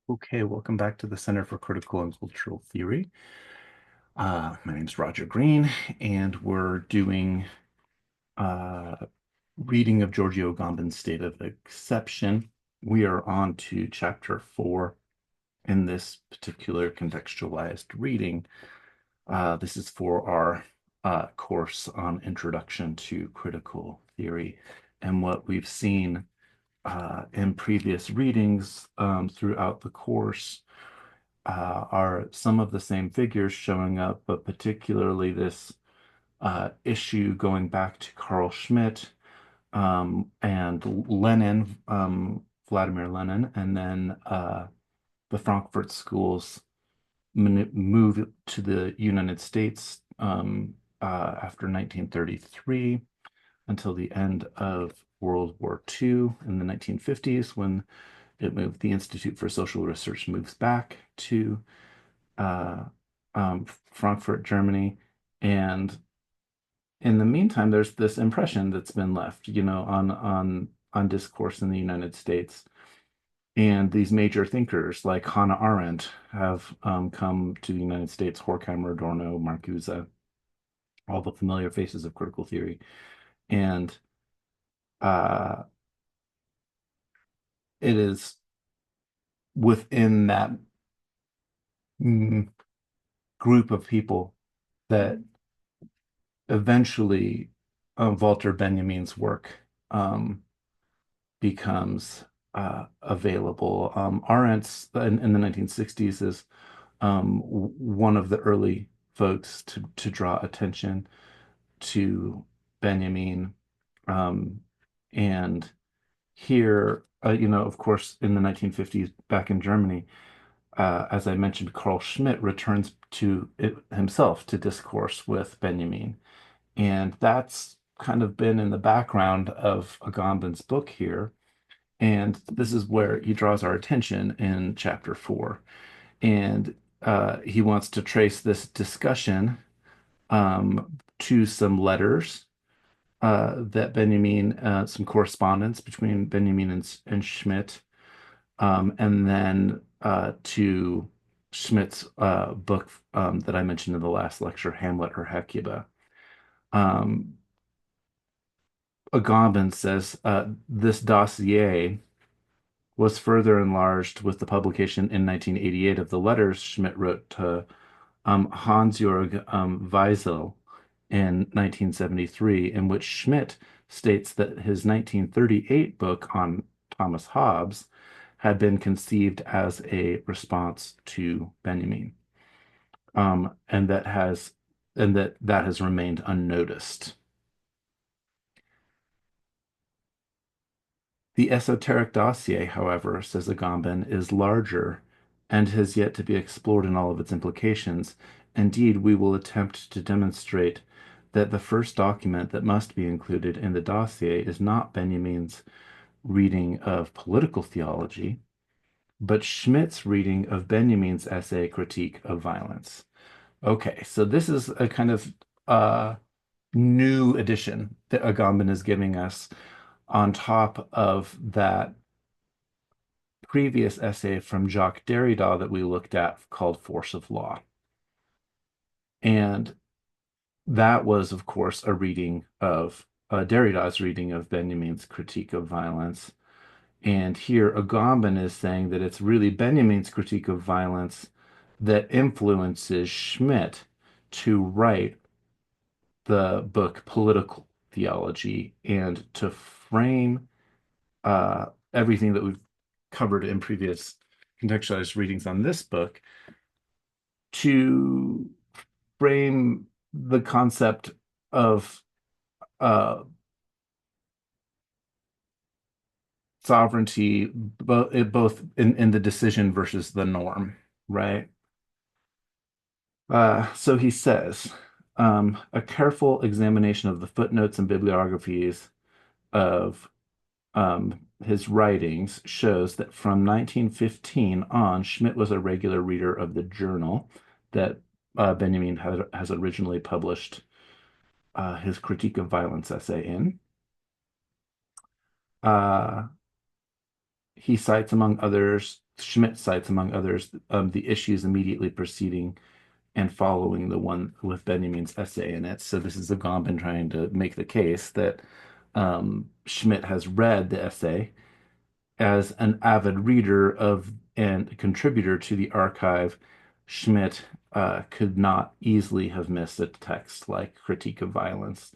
Okay, welcome back to the Center for Critical and Cultural Theory. My name's Roger Green, and we're doing uh, reading of Giorgio Agamben's State of Exception. We are on to chapter 4 in this particular contextualized reading. This is for our course on Introduction to Critical Theory. And what we've seen in previous readings throughout the course are some of the same figures showing up, but particularly this issue going back to Carl Schmitt and Lenin, Vladimir Lenin, and then the Frankfurt schools move to the United States after 1933 until the end of World War II in the 1950s when the Institute for Social Research moves back to uh, Frankfurt, Germany. And in the meantime, there's this impression that's been left, on discourse in the United States. And these major thinkers like Hannah Arendt have come to the United States, Horkheimer, Adorno, Marcuse, all the familiar faces of critical theory. And uh, it is within that mm, group of people that eventually Walter Benjamin's work um, becomes available. Arendt's in the 1960s is one of the early folks to draw attention to Benjamin. Um, and here, of course, in the 1950s, back in Germany, as I mentioned, Carl Schmitt returns to it himself to discourse with Benjamin. And that's kind of been in the background of Agamben's book here. And this is where he draws our attention in chapter 4. And he wants to trace this discussion to some letters that some correspondence between Benjamin and Schmidt, and then to Schmidt's book that I mentioned in the last lecture, Hamlet or Hecuba. Um, Agamben says this dossier was further enlarged with the publication in 1988 of the letters Schmidt wrote to Hans-Jörg Weisel in 1973, in which Schmidt states that his 1938 book on Thomas Hobbes had been conceived as a response to Benjamin, and that has remained unnoticed. The esoteric dossier, however, says Agamben, is larger and has yet to be explored in all of its implications. Indeed, we will attempt to demonstrate that the first document that must be included in the dossier is not Benjamin's reading of political theology, but Schmidt's reading of Benjamin's essay Critique of Violence. Okay, so this is a kind of new addition that Agamben is giving us on top of that previous essay from Jacques Derrida that we looked at called Force of Law. And that was, of course, a reading of Derrida's reading of Benjamin's Critique of Violence. And here, Agamben is saying that it's really Benjamin's critique of violence that influences Schmidt to write the book Political Theology and to frame everything that we've covered in previous contextualized readings on this book to frame the concept of uh, sovereignty, both in the decision versus the norm, right? So he says, a careful examination of the footnotes and bibliographies of his writings shows that from 1915 on, Schmidt was a regular reader of the journal that Benjamin has originally published his Critique of Violence essay in. Uh, he cites, among others, Schmidt cites, among others, the issues immediately preceding and following the one with Benjamin's essay in it. So this is Agamben trying to make the case that Schmidt has read the essay as an avid reader of and contributor to the archive. Schmidt could not easily have missed a text like Critique of Violence,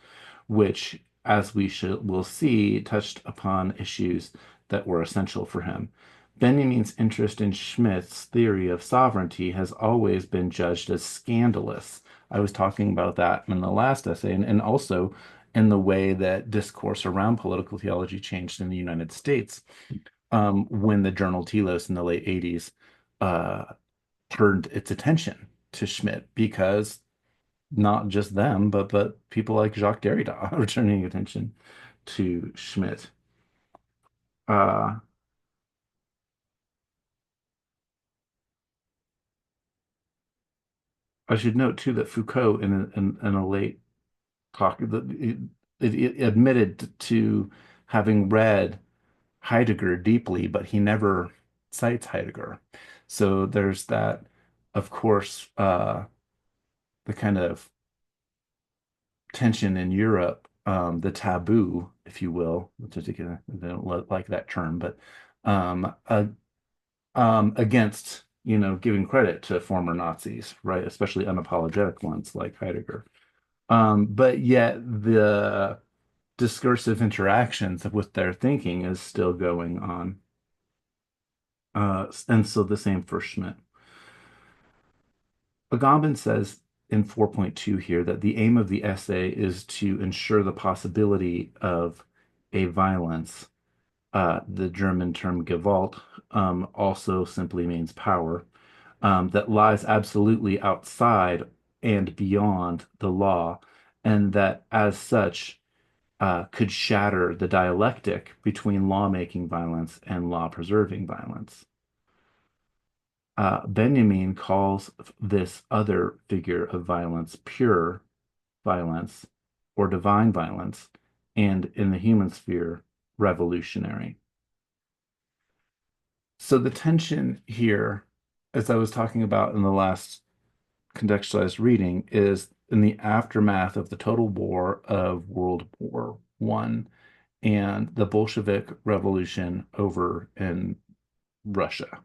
which, as will see, touched upon issues that were essential for him. Benjamin's interest in Schmidt's theory of sovereignty has always been judged as scandalous. I was talking about that in the last essay, and also in the way that discourse around political theology changed in the United States when the journal Telos in the late 80s uh, turned its attention to Schmidt because not just them, but people like Jacques Derrida are turning attention to Schmidt. Uh, I should note too that Foucault, in a late talk, it admitted to having read Heidegger deeply, but he never cites Heidegger. So there's that, of course, the kind of tension in Europe, the taboo, if you will, which I think I don't like that term, but um, uh, against, giving credit to former Nazis, right? Especially unapologetic ones like Heidegger. But yet the discursive interactions with their thinking is still going on. And so the same for Schmidt. Agamben says in 4.2 here that the aim of the essay is to ensure the possibility of a violence. The German term Gewalt also simply means power, that lies absolutely outside and beyond the law, and that as such could shatter the dialectic between lawmaking violence and law preserving violence. Benjamin calls this other figure of violence pure violence or divine violence, and in the human sphere, revolutionary. So the tension here, as I was talking about in the last contextualized reading, is in the aftermath of the total war of World War One and the Bolshevik Revolution over in Russia,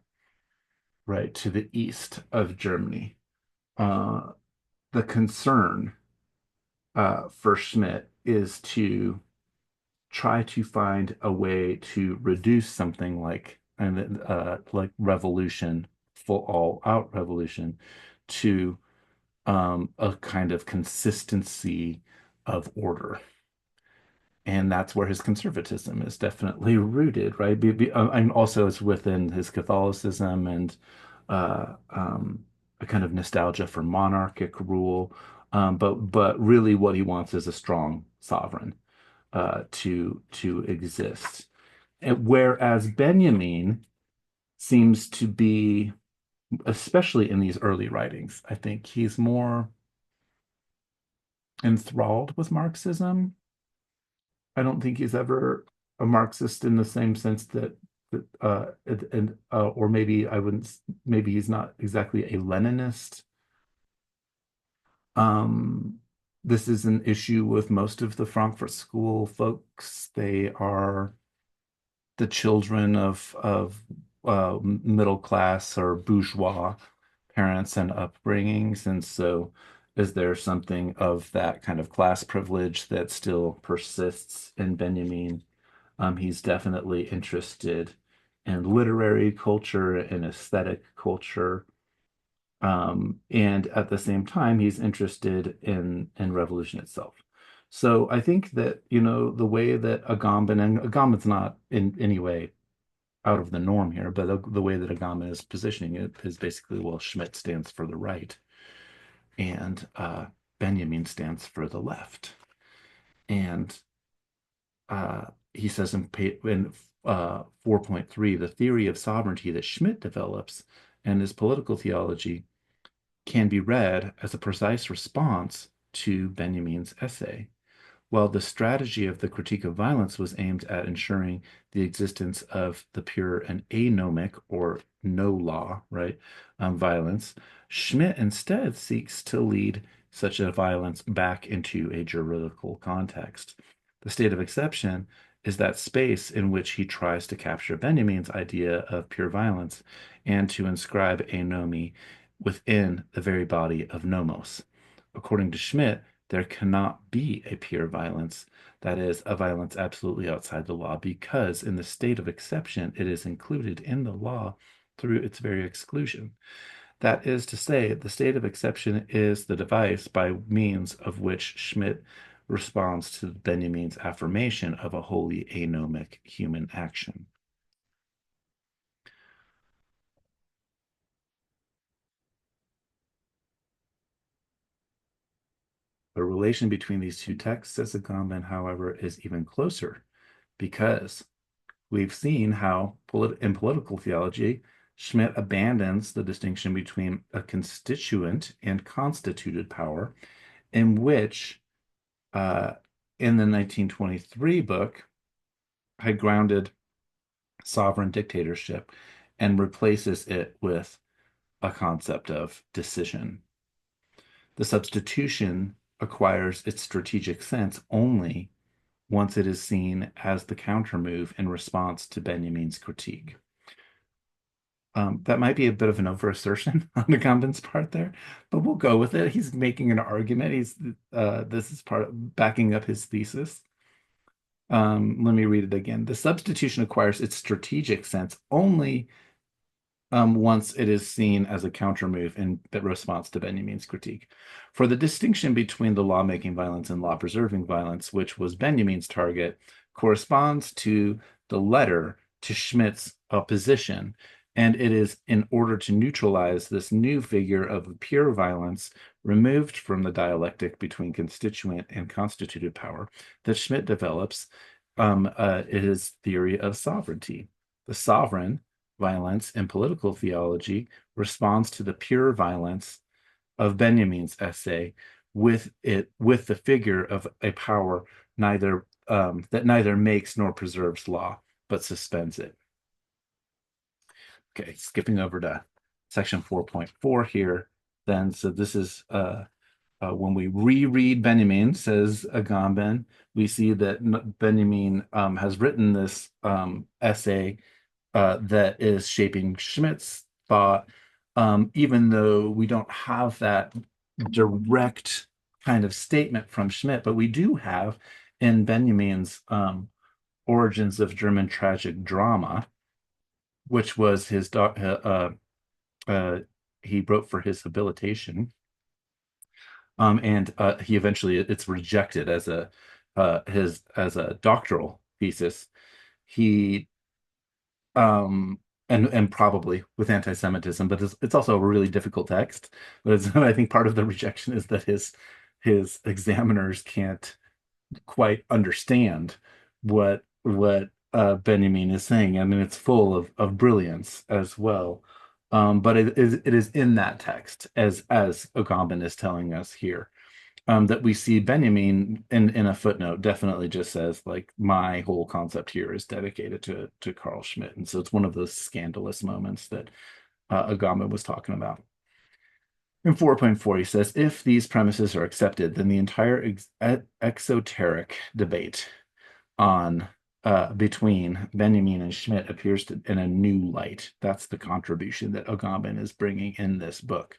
right, to the east of Germany. Uh, the concern for Schmidt is to try to find a way to reduce something like revolution, full all out revolution, to a kind of consistency of order. And that's where his conservatism is definitely rooted, right? And also it's within his Catholicism and a kind of nostalgia for monarchic rule. But really what he wants is a strong sovereign to exist. And whereas Benjamin seems to be, especially in these early writings, I think he's more enthralled with Marxism. I don't think he's ever a Marxist in the same sense or maybe I wouldn't, maybe he's not exactly a Leninist. Um, this is an issue with most of the Frankfurt School folks. They are the children of middle class or bourgeois parents and upbringings, and so is there something of that kind of class privilege that still persists in Benjamin? He's definitely interested in literary culture and aesthetic culture. And at the same time, he's interested in revolution itself. So I think that, the way that Agamben, and Agamben's not in any way out of the norm here, but the way that Agamben is positioning it is basically, well, Schmidt stands for the right, and Benjamin stands for the left. And he says in 4.3, the theory of sovereignty that Schmidt develops and his political theology can be read as a precise response to Benjamin's essay, while the strategy of the critique of violence was aimed at ensuring the existence of the pure and anomic or no law, right, violence, Schmidt instead seeks to lead such a violence back into a juridical context. The state of exception is that space in which he tries to capture Benjamin's idea of pure violence and to inscribe anomy within the very body of nomos. According to Schmidt, there cannot be a pure violence, that is, a violence absolutely outside the law, because in the state of exception, it is included in the law through its very exclusion. That is to say, the state of exception is the device by means of which Schmidt responds to Benjamin's affirmation of a wholly anomic human action. The relation between these two texts, says Agamben, however, is even closer because we've seen how in political theology, Schmidt abandons the distinction between a constituent and constituted power, in which, uh, in the 1923 book, had grounded sovereign dictatorship and replaces it with a concept of decision. The substitution acquires its strategic sense only once it is seen as the countermove in response to Benjamin's critique. That might be a bit of an overassertion on Agamben's part there, but we'll go with it. He's making an argument. This is part of backing up his thesis. Let me read it again. The substitution acquires its strategic sense only once it is seen as a countermove in response to Benjamin's critique. For the distinction between the law-making violence and law-preserving violence, which was Benjamin's target, corresponds to the letter to Schmidt's opposition, and it is in order to neutralize this new figure of pure violence removed from the dialectic between constituent and constituted power that Schmidt develops his theory of sovereignty. The sovereign violence in political theology responds to the pure violence of Benjamin's essay with the figure of a power that neither makes nor preserves law, but suspends it. Okay, skipping over to section 4.4 here, then. So this is when we reread Benjamin, says Agamben, we see that Benjamin has written this essay that is shaping Schmidt's thought, even though we don't have that direct kind of statement from Schmidt, but we do have in Benjamin's Origins of German Tragic Drama, which was his he wrote for his habilitation, and he eventually it's rejected as a doctoral thesis. He and probably with anti-Semitism, but it's also a really difficult text. But I think part of the rejection is that his examiners can't quite understand what Benjamin is saying. I mean, it's full of brilliance as well. But it is in that text, as Agamben is telling us here, that we see Benjamin in a footnote definitely just says, like, my whole concept here is dedicated to Carl Schmitt. And so it's one of those scandalous moments that Agamben was talking about. In 4.4, he says, if these premises are accepted, then the entire exoteric debate on between Benjamin and Schmidt appears in a new light. That's the contribution that Agamben is bringing in this book.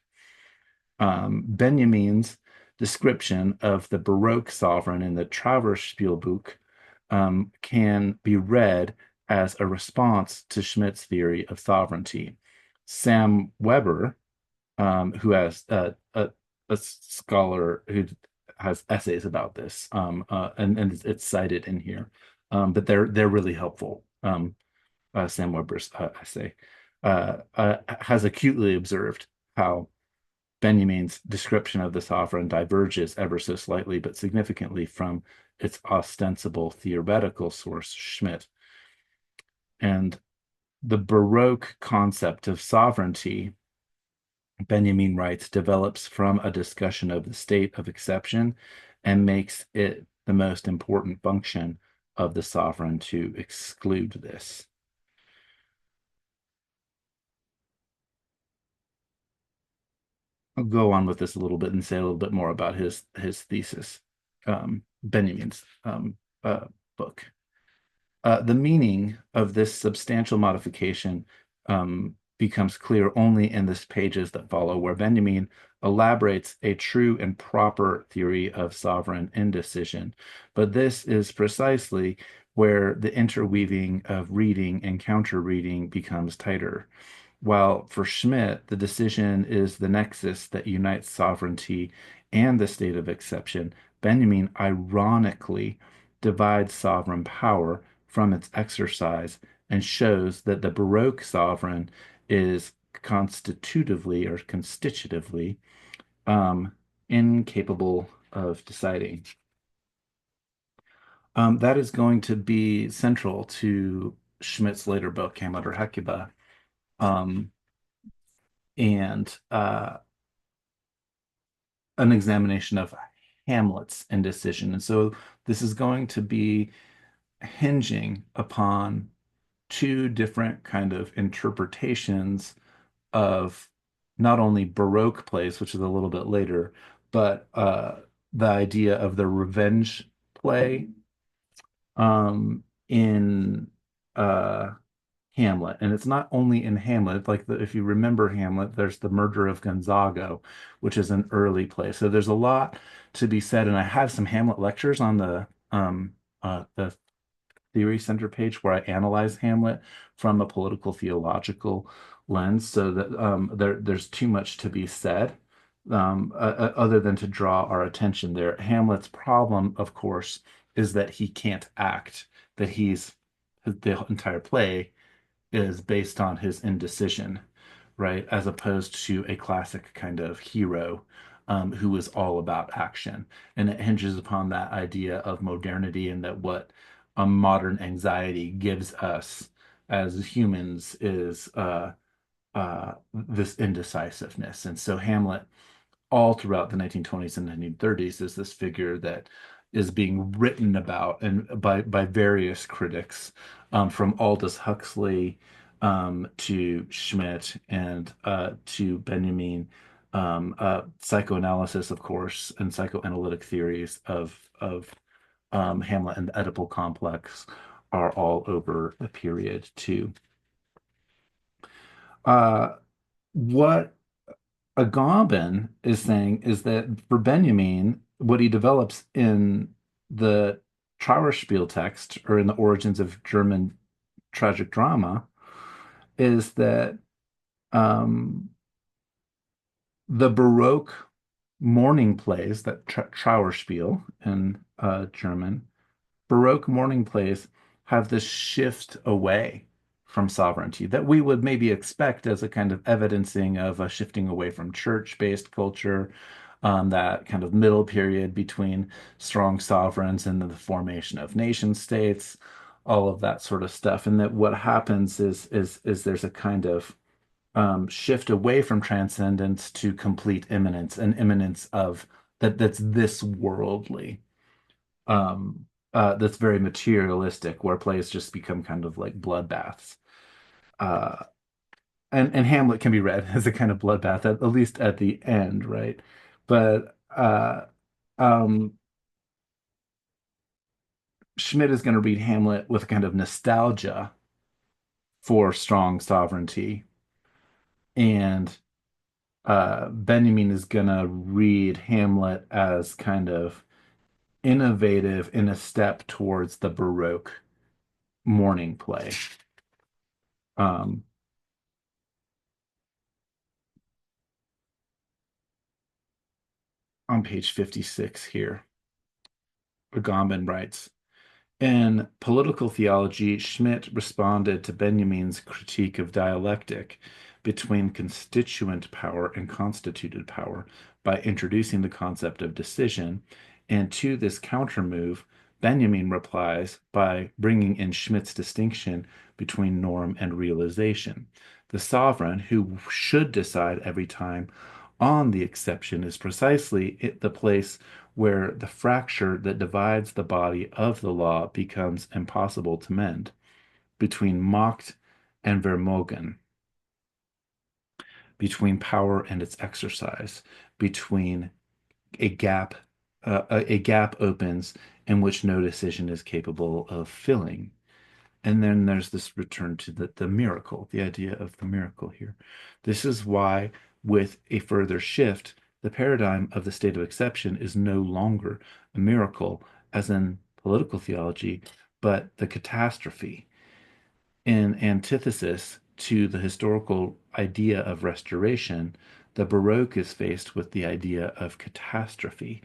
Benjamin's description of the Baroque sovereign in the Trauerspielbuch can be read as a response to Schmidt's theory of sovereignty. Sam Weber, who has a scholar who has essays about this, and it's cited in here, but they're really helpful. Sam Weber's essay has acutely observed how Benjamin's description of the sovereign diverges ever so slightly, but significantly from its ostensible theoretical source, Schmidt. And the Baroque concept of sovereignty, Benjamin writes, develops from a discussion of the state of exception and makes it the most important function of the sovereign to exclude this. I'll go on with this a little bit and say a little bit more about his thesis, Benjamin's book. The meaning of this substantial modification becomes clear only in the pages that follow, where Benjamin elaborates a true and proper theory of sovereign indecision. But this is precisely where the interweaving of reading and counter reading becomes tighter. While for Schmidt, the decision is the nexus that unites sovereignty and the state of exception, Benjamin ironically divides sovereign power from its exercise and shows that the Baroque sovereign is constitutively or constitutively um, incapable of deciding. That is going to be central to Schmidt's later book, Hamlet or Hecuba. Um, and an examination of Hamlet's indecision. And so this is going to be hinging upon two different kind of interpretations of not only Baroque plays, which is a little bit later, but the idea of the revenge play in uh, Hamlet. And it's not only in Hamlet, like if you remember Hamlet, there's the murder of Gonzago, which is an early play. So there's a lot to be said. And I have some Hamlet lectures on the Theory Center page where I analyze Hamlet from a political theological lens, so that there's too much to be said other than to draw our attention there. Hamlet's problem, of course, is that he can't act, that the entire play is based on his indecision, right? As opposed to a classic kind of hero who is all about action. And it hinges upon that idea of modernity and that what a modern anxiety gives us as humans is this indecisiveness. And so Hamlet all throughout the 1920s and 1930s is this figure that is being written about and by various critics, from Aldous Huxley to Schmidt and to Benjamin. Psychoanalysis, of course, and psychoanalytic theories of Hamlet and the Oedipal complex are all over the period too. Uh, what Agamben is saying is that for Benjamin, what he develops in the Trauerspiel text, or in the origins of German tragic drama, is that um, the Baroque mourning plays, that Trauerspiel in German, Baroque mourning plays have this shift away from sovereignty that we would maybe expect as a kind of evidencing of a shifting away from church-based culture, that kind of middle period between strong sovereigns and the formation of nation states, all of that sort of stuff. And that what happens is there's a kind of shift away from transcendence to complete immanence, an immanence of that's this worldly, that's very materialistic, where plays just become kind of like bloodbaths. Uh, and Hamlet can be read as a kind of bloodbath, at least at the end, right? But um, Schmidt is going to read Hamlet with a kind of nostalgia for strong sovereignty, and Benjamin is going to read Hamlet as kind of innovative in a step towards the Baroque mourning play. Um, on page 56 here, Agamben writes, in political theology, Schmidt responded to Benjamin's critique of dialectic between constituent power and constituted power by introducing the concept of decision, and to this countermove, Benjamin replies by bringing in Schmidt's distinction between norm and realization. The sovereign, who should decide every time on the exception, is precisely the place where the fracture that divides the body of the law becomes impossible to mend, between Macht and Vermogen, between power and its exercise, between a gap, a gap opens in which no decision is capable of filling. And then there's this return to the miracle, the idea of the miracle here. This is why, with a further shift, the paradigm of the state of exception is no longer a miracle, as in political theology, but the catastrophe. In antithesis to the historical idea of restoration, the Baroque is faced with the idea of catastrophe.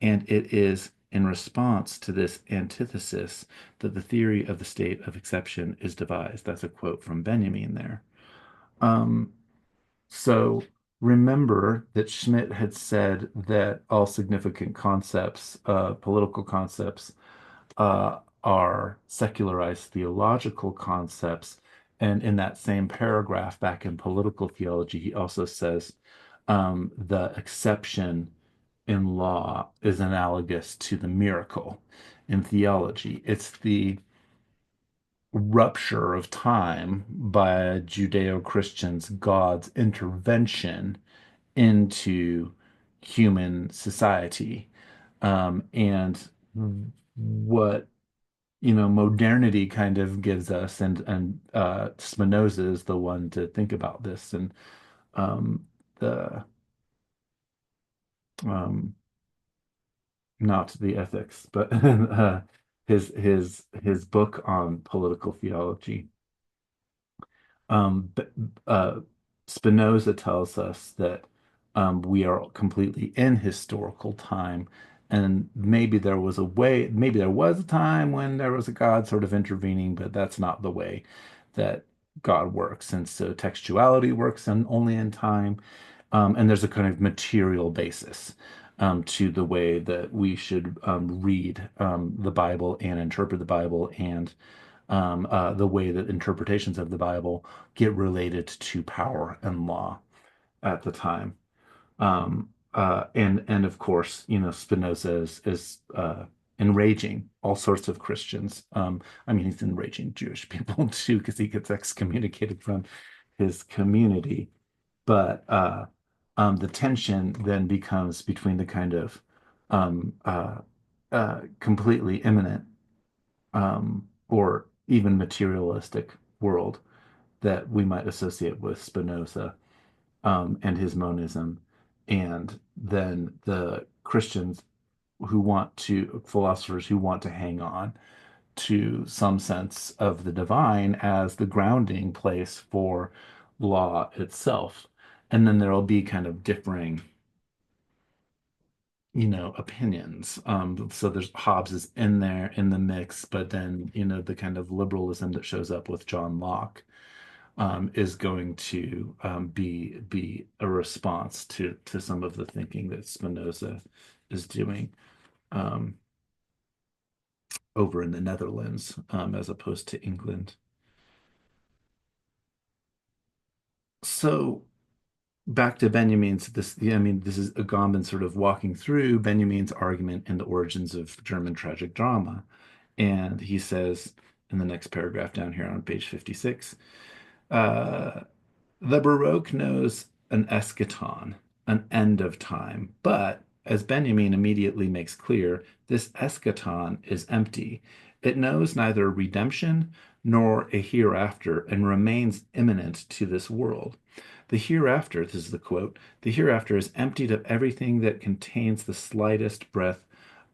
And it is in response to this antithesis that the theory of the state of exception is devised. That's a quote from Benjamin there. Um, so remember that Schmidt had said that all significant concepts, political concepts, are secularized theological concepts. And in that same paragraph back in political theology, he also says the exception in law is analogous to the miracle in theology. It's the rupture of time by Judeo-Christians, God's intervention into human society. And what modernity kind of gives us, and Spinoza is the one to think about this, and the um, not the ethics, but his book on political theology. But Spinoza tells us that we are completely in historical time, and maybe there was a time when there was a God sort of intervening, but that's not the way that God works. And so textuality works only in time, and there's a kind of material basis to the way that we should read the Bible and interpret the Bible, and the way that interpretations of the Bible get related to power and law at the time. And of course, Spinoza is enraging all sorts of Christians. I mean, he's enraging Jewish people too, because he gets excommunicated from his community. But the tension then becomes between the kind of completely imminent or even materialistic world that we might associate with Spinoza and his monism, and then the Christians philosophers who want to hang on to some sense of the divine as the grounding place for law itself. And then there'll be kind of differing opinions. So there's Hobbes is in there in the mix, but then, the kind of liberalism that shows up with John Locke is going to be a response to some of the thinking that Spinoza is doing um, over in the Netherlands, as opposed to England. So back to Benjamin's this yeah, I mean, this is Agamben sort of walking through Benjamin's argument in the origins of German tragic drama. And he says in the next paragraph down here on page 56, uh, the Baroque knows an eschaton, an end of time, but as Benjamin immediately makes clear, this eschaton is empty. It knows neither redemption nor a hereafter and remains imminent to this world. The hereafter, this is the quote, the hereafter is emptied of everything that contains the slightest breath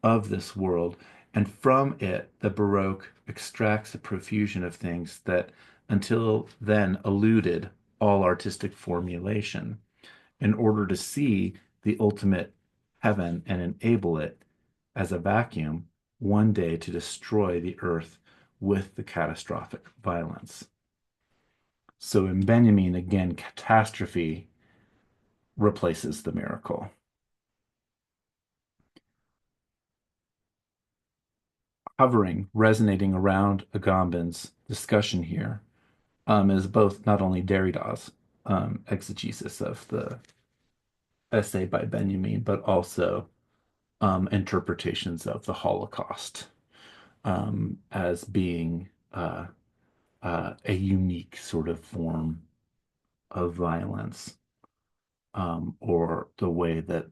of this world, and from it the Baroque extracts a profusion of things that until then eluded all artistic formulation in order to see the ultimate heaven and enable it as a vacuum one day to destroy the earth with the catastrophic violence. So in Benjamin, again, catastrophe replaces the miracle. Hovering, resonating around Agamben's discussion here is both not only Derrida's exegesis of the essay by Benjamin, but also interpretations of the Holocaust as being a unique sort of form of violence, or the way that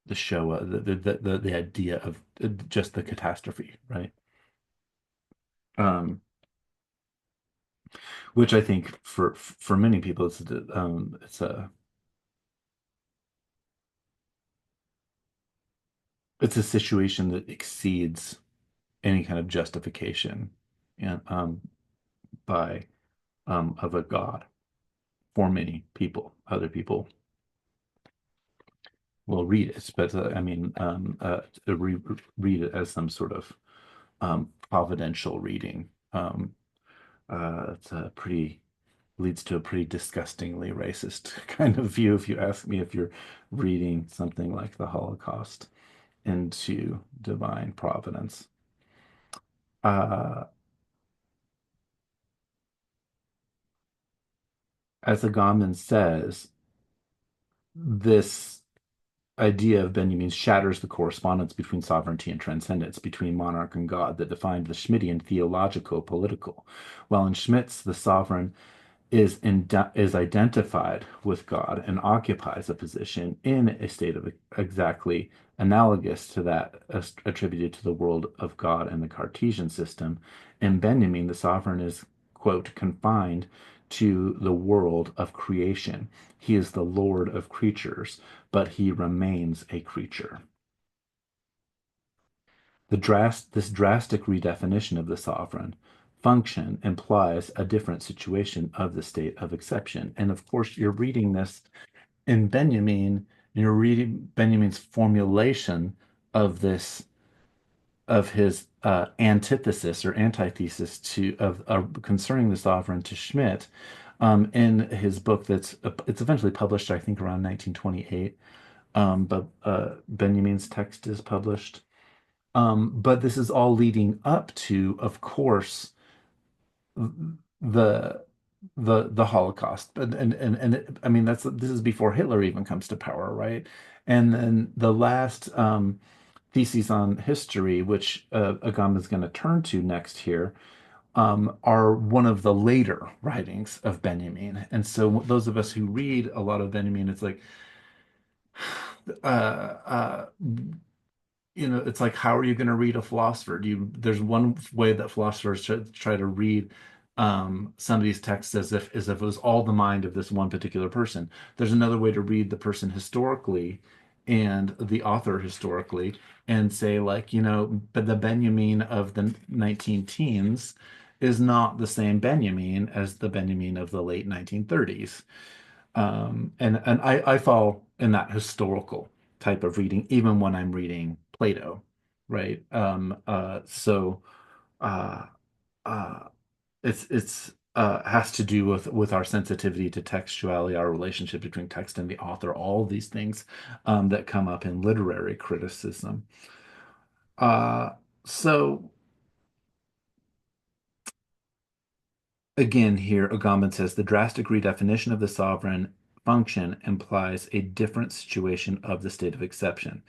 the Shoah, the idea of just the catastrophe, right? Um, which I think for many people it's a situation that exceeds any kind of justification and by of a God for many people. Other people will read it, but I mean, read it as some sort of providential reading. It's a pretty leads to a pretty disgustingly racist kind of view, if you ask me, if you're reading something like the Holocaust into divine providence. Uh, as Agamben says, this idea of Benjamin shatters the correspondence between sovereignty and transcendence, between monarch and God that defined the Schmittian theologico-political. While in Schmidt's, the sovereign is identified with God and occupies a position in a state of exactly analogous to that attributed to the world of God and the Cartesian system. In Benjamin, the sovereign is, quote, confined to the world of creation. He is the Lord of creatures, but he remains a creature. This drastic redefinition of the sovereign function implies a different situation of the state of exception. And of course, you're reading this in Benjamin, and you're reading Benjamin's formulation of this, of his antithesis or antithesis to of concerning the sovereign to Schmidt, in his book it's eventually published, I think, around 1928. But Benjamin's text is published. But this is all leading up to, of course, the the Holocaust. I mean, this is before Hitler even comes to power, right? And then the last theses on history, which Agam is going to turn to next here, are one of the later writings of Benjamin. And so those of us who read a lot of Benjamin, it's like, uh, uh, it's like, how are you going to read a philosopher? There's one way that philosophers try to read some of these texts as if it was all the mind of this one particular person. There's another way to read the person historically and the author historically and say, like, but the Benjamin of the 19 teens is not the same Benjamin as the Benjamin of the late 1930s. And I fall in that historical type of reading, even when I'm reading Plato, right? So uh, uh, it's has to do with our sensitivity to textuality, our relationship between text and the author, all these things that come up in literary criticism. Uh, so again, here, Agamben says the drastic redefinition of the sovereign function implies a different situation of the state of exception.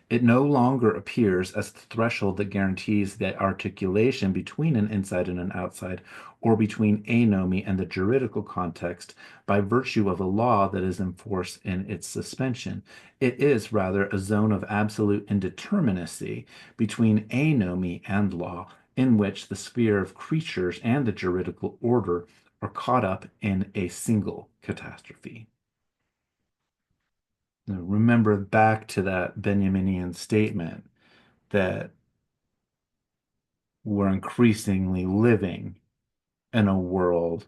It no longer appears as the threshold that guarantees the articulation between an inside and an outside, or between anomy and the juridical context by virtue of a law that is in force in its suspension. It is rather a zone of absolute indeterminacy between anomy and law, in which the sphere of creatures and the juridical order are caught up in a single catastrophe. Now, remember back to that Benjaminian statement that we're increasingly living in a world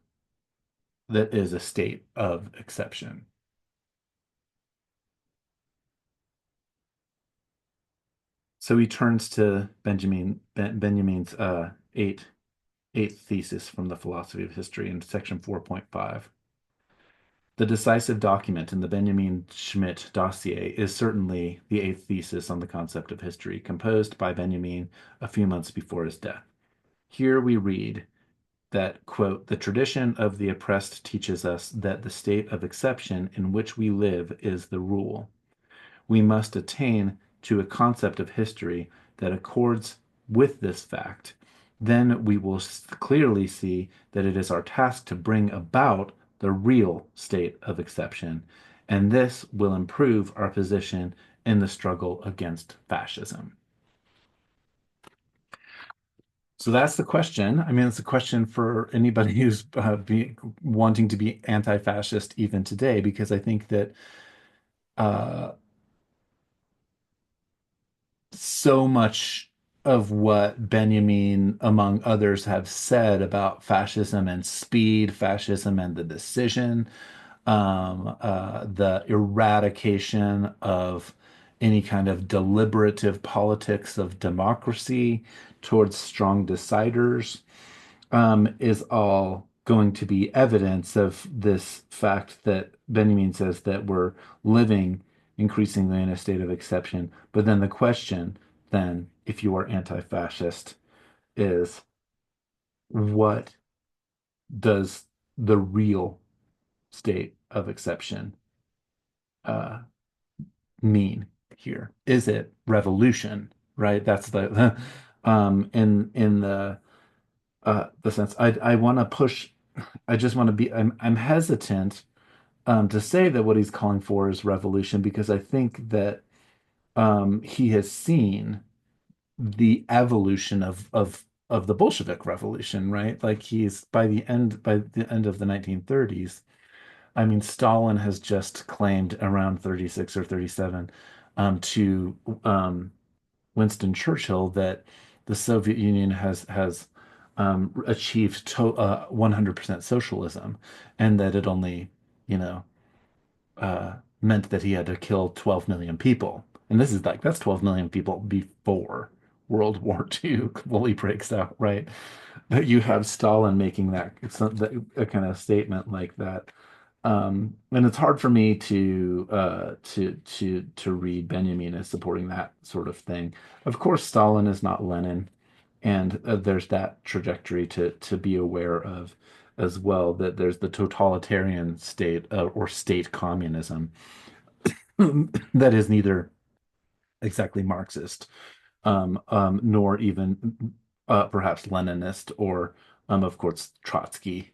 that is a state of exception. So he turns to Benjamin's eighth thesis from the philosophy of history in section 4.5. The decisive document in the Benjamin Schmidt dossier is certainly the eighth thesis on the concept of history, composed by Benjamin a few months before his death. Here we read that, quote, the tradition of the oppressed teaches us that the state of exception in which we live is the rule. We must attain to a concept of history that accords with this fact, then we will clearly see that it is our task to bring about the real state of exception, and this will improve our position in the struggle against fascism. So that's the question. I mean, it's a question for anybody who's wanting to be anti-fascist even today, because I think that uh, so much of what Benjamin, among others, have said about fascism and speed, fascism and the decision, the eradication of any kind of deliberative politics of democracy towards strong deciders, is all going to be evidence of this fact that Benjamin says that we're living increasingly in a state of exception. But then the question, then, if you are anti-fascist, is what does the real state of exception uh, mean here? Is it revolution? Right? That's the in the sense I want to push. I just want to be. I'm hesitant to say that what he's calling for is revolution because I think that he has seen the evolution of the Bolshevik Revolution, right? Like he's by the end of the 1930s. I mean, Stalin has just claimed around 36 or 37 to Winston Churchill that the Soviet Union has achieved 100% socialism, and that it only, you know, meant that he had to kill 12 million people. And this is like that's 12 million people before World War II fully breaks out, right? That you have Stalin making that a kind of statement like that. And it's hard for me to read Benjamin as supporting that sort of thing. Of course, Stalin is not Lenin, and there's that trajectory to be aware of as well. That there's the totalitarian state or state communism that is neither exactly Marxist nor even perhaps Leninist or, of course, Trotskyist.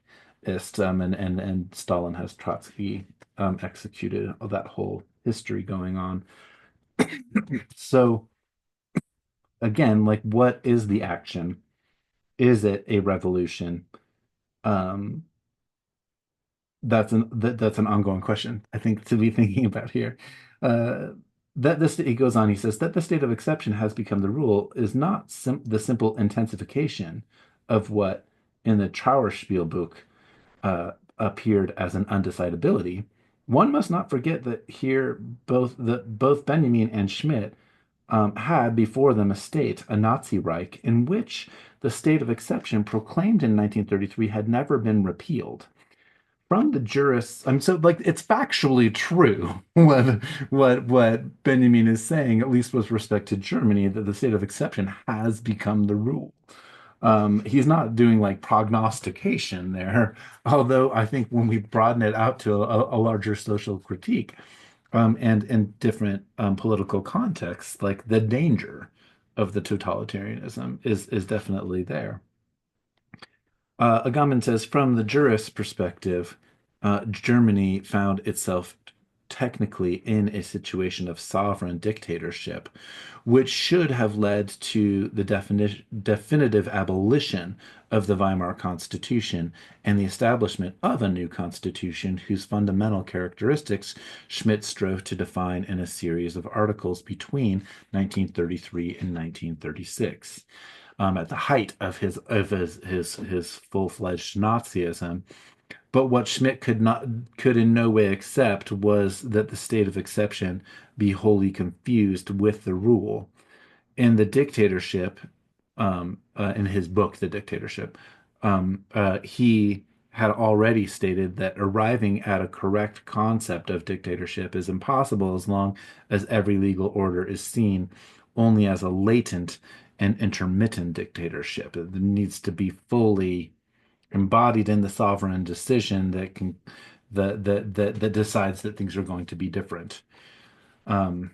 And Stalin has Trotsky executed that whole history going on. So again, like, what is the action? Is it a revolution? Um, that's an ongoing question, I think, to be thinking about here. Uh, that this he goes on, he says that the state of exception has become the rule is not the simple intensification of what in the Trauerspielbuch appeared as an undecidability. One must not forget that here both Benjamin and Schmidt had before them a state, a Nazi Reich, in which the state of exception proclaimed in 1933 had never been repealed from the jurists. I'm so like it's factually true what Benjamin is saying, at least with respect to Germany, that the state of exception has become the rule. He's not doing like prognostication there, although I think when we broaden it out to a larger social critique, and in different political contexts, like the danger of the totalitarianism is definitely there. Agamben says, from the jurist's perspective, Germany found itself technically in a situation of sovereign dictatorship, which should have led to the definitive abolition of the Weimar Constitution and the establishment of a new constitution whose fundamental characteristics Schmidt strove to define in a series of articles between 1933 and 1936 at the height of his full-fledged Nazism. But what Schmidt could in no way accept was that the state of exception be wholly confused with the rule. In the dictatorship, in his book, The Dictatorship, he had already stated that arriving at a correct concept of dictatorship is impossible as long as every legal order is seen only as a latent and intermittent dictatorship. It needs to be fully embodied in the sovereign decision that decides that things are going to be different. Um,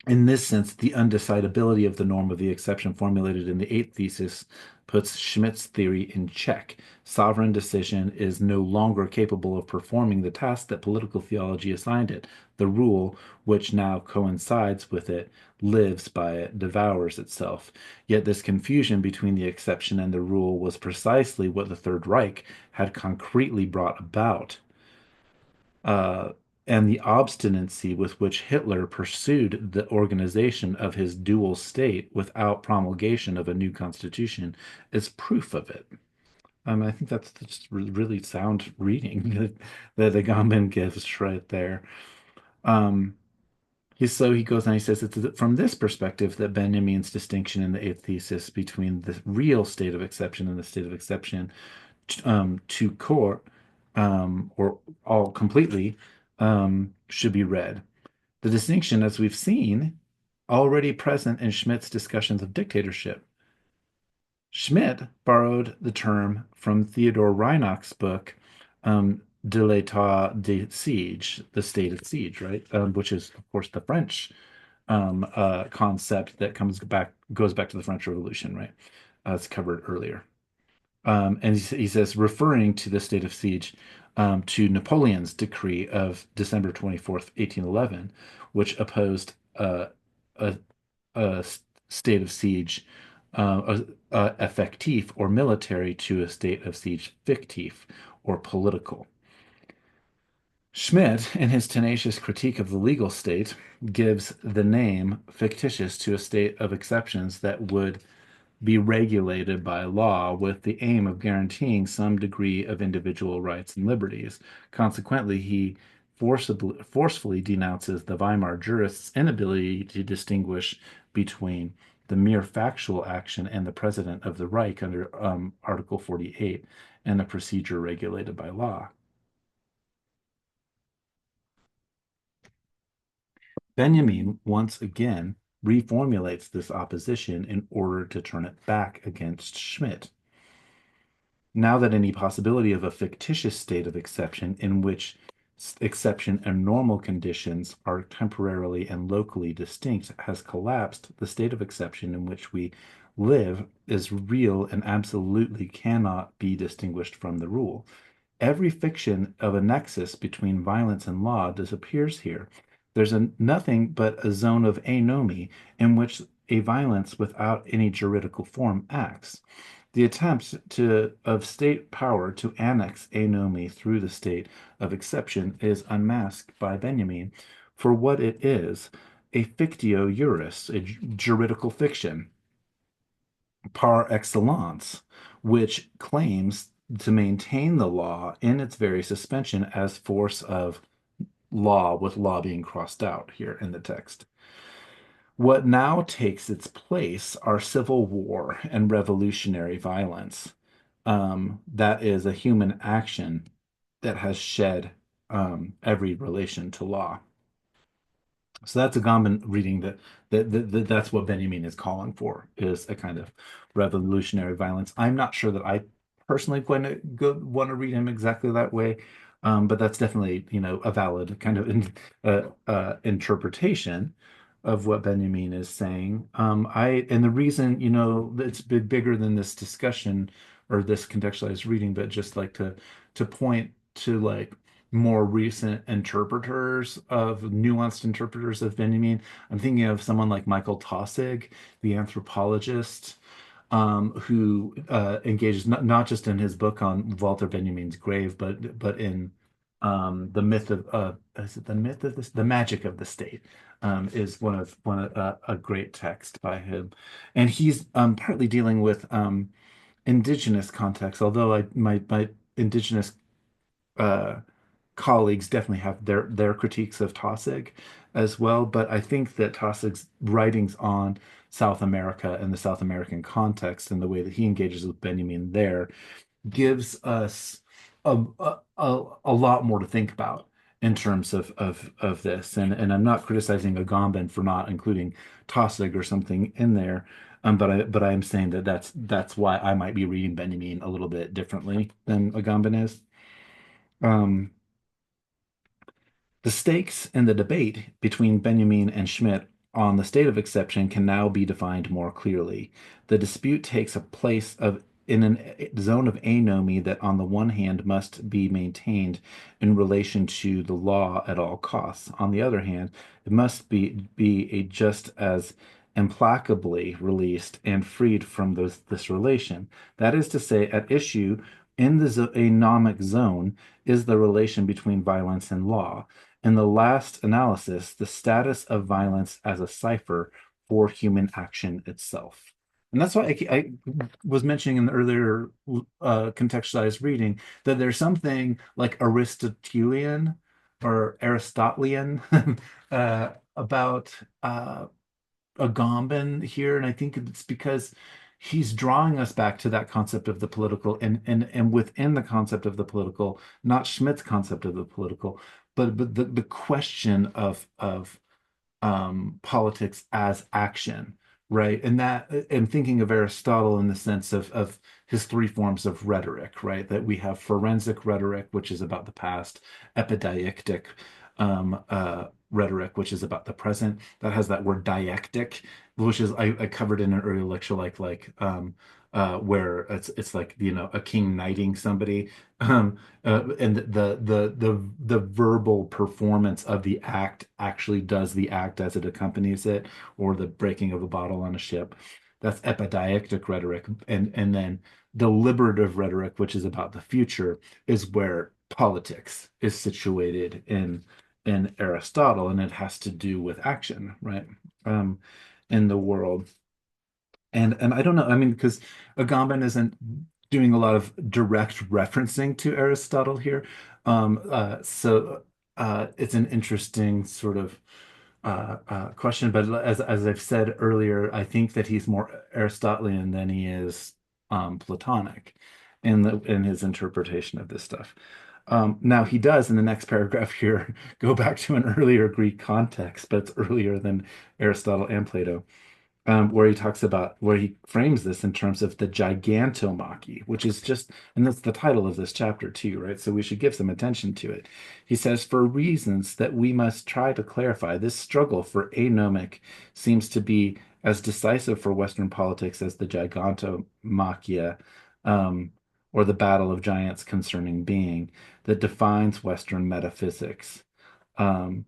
In this sense, the undecidability of the norm of the exception formulated in the eighth thesis puts Schmidt's theory in check. Sovereign decision is no longer capable of performing the task that political theology assigned it. The rule, which now coincides with it, lives by it, devours itself. Yet this confusion between the exception and the rule was precisely what the Third Reich had concretely brought about. Uh, and the obstinacy with which Hitler pursued the organization of his dual state without promulgation of a new constitution is proof of it. I think that's just really sound reading that Agamben gives right there. Um, he goes and he says it's from this perspective that Benjamin's distinction in the eighth thesis between the real state of exception and the state of exception to court or all completely should be read. The distinction, as we've seen, already present in Schmidt's discussions of dictatorship. Schmidt borrowed the term from Theodore Reinach's book, De l'état de siege, the state of siege, right? Which is, of course, the French concept that goes back to the French Revolution, right? It's covered earlier. And he says, referring to the state of siege to Napoleon's decree of December 24th, 1811, which opposed a, a state of siege effectif or military to a state of siege fictif or political. Schmidt, in his tenacious critique of the legal state, gives the name fictitious to a state of exceptions that would be regulated by law with the aim of guaranteeing some degree of individual rights and liberties. Consequently, he forcefully denounces the Weimar jurists' inability to distinguish between the mere factual action and the president of the Reich under Article 48 and the procedure regulated by law. Benjamin once again reformulates this opposition in order to turn it back against Schmidt. Now that any possibility of a fictitious state of exception in which exception and normal conditions are temporarily and locally distinct has collapsed, the state of exception in which we live is real and absolutely cannot be distinguished from the rule. Every fiction of a nexus between violence and law disappears here. There's nothing but a zone of anomy in which a violence without any juridical form acts. The attempt of state power to annex anomy through the state of exception is unmasked by Benjamin for what it is, a fictio juris, a juridical fiction par excellence, which claims to maintain the law in its very suspension as force of law, with law being crossed out here in the text. What now takes its place are civil war and revolutionary violence. That is a human action that has shed every relation to law. So that's a common reading that's what Benjamin is calling for, is a kind of revolutionary violence. I'm not sure that I personally want to read him exactly that way, but that's definitely, a valid kind of interpretation of what Benjamin is saying. And the reason, it's a bit bigger than this discussion or this contextualized reading, but just like to point to like more recent nuanced interpreters of Benjamin. I'm thinking of someone like Michael Taussig, the anthropologist, who engages not just in his book on Walter Benjamin's grave, but in the myth of is it the myth of this the magic of the state is one of a great text by him, and he's partly dealing with indigenous context. Although my indigenous uh, colleagues definitely have their critiques of Taussig as well, but I think that Taussig's writings on South America and the South American context and the way that he engages with Benjamin there gives us a lot more to think about in terms of this. And I'm not criticizing Agamben for not including Taussig or something in there. But I am saying that that's why I might be reading Benjamin a little bit differently than Agamben is. Um, the stakes in the debate between Benjamin and Schmidt on the state of exception can now be defined more clearly. The dispute takes a place of in a zone of anomy that on the one hand must be maintained in relation to the law at all costs. On the other hand, it must be a just as implacably released and freed from this relation. That is to say, at issue in the anomic zone is the relation between violence and law. In the last analysis, the status of violence as a cipher for human action itself. And that's why I was mentioning in the earlier contextualized reading that there's something like Aristotelian or Aristotelian about Agamben here, and I think it's because he's drawing us back to that concept of the political, and within the concept of the political, not Schmidt's concept of the political, but the question of politics as action, right? And that, and thinking of Aristotle in the sense of his three forms of rhetoric, right? That we have forensic rhetoric, which is about the past, epideictic rhetoric, which is about the present. That has that word dialectic, which is I covered in an earlier lecture, where it's like a king knighting somebody, and the verbal performance of the act actually does the act as it accompanies it, or the breaking of a bottle on a ship. That's epideictic rhetoric, and then deliberative rhetoric, which is about the future, is where politics is situated in Aristotle, and it has to do with action, right? Um, in the world. And I don't know, I mean, because Agamben isn't doing a lot of direct referencing to Aristotle here. So it's an interesting sort of question. But as I've said earlier, I think that he's more Aristotelian than he is Platonic in his interpretation of this stuff. Now he does in the next paragraph here go back to an earlier Greek context, but it's earlier than Aristotle and Plato, where he talks about where he frames this in terms of the gigantomachy, which is just, and that's the title of this chapter too, right? So we should give some attention to it. He says, for reasons that we must try to clarify, this struggle for anomic seems to be as decisive for Western politics as the gigantomachia, or the battle of giants concerning being, that defines Western metaphysics.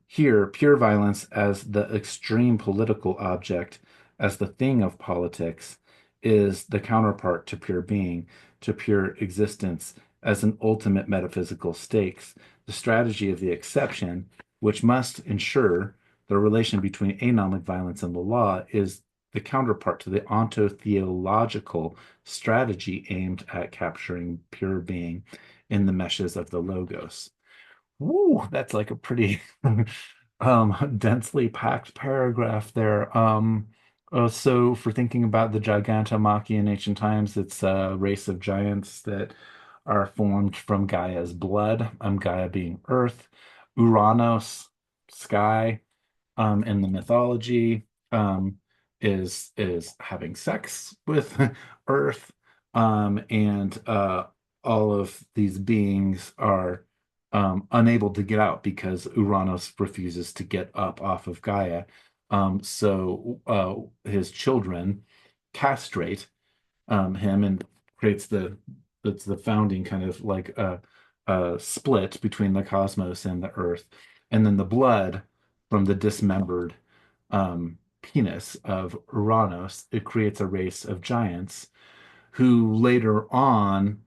Here, pure violence as the extreme political object, as the thing of politics, is the counterpart to pure being, to pure existence, as an ultimate metaphysical stakes. The strategy of the exception, which must ensure the relation between anomic violence and the law, is the counterpart to the ontotheological strategy aimed at capturing pure being in the meshes of the logos. Ooh, that's like a pretty densely packed paragraph there. So for thinking about the Gigantomachy in ancient times, it's a race of giants that are formed from Gaia's blood, Gaia being earth, Uranos, sky, in the mythology, is having sex with Earth, and all of these beings are unable to get out because Uranus refuses to get up off of Gaia. So his children castrate him and creates it's the founding kind of like a split between the cosmos and the Earth, and then the blood from the dismembered penis of Uranus, it creates a race of giants who later on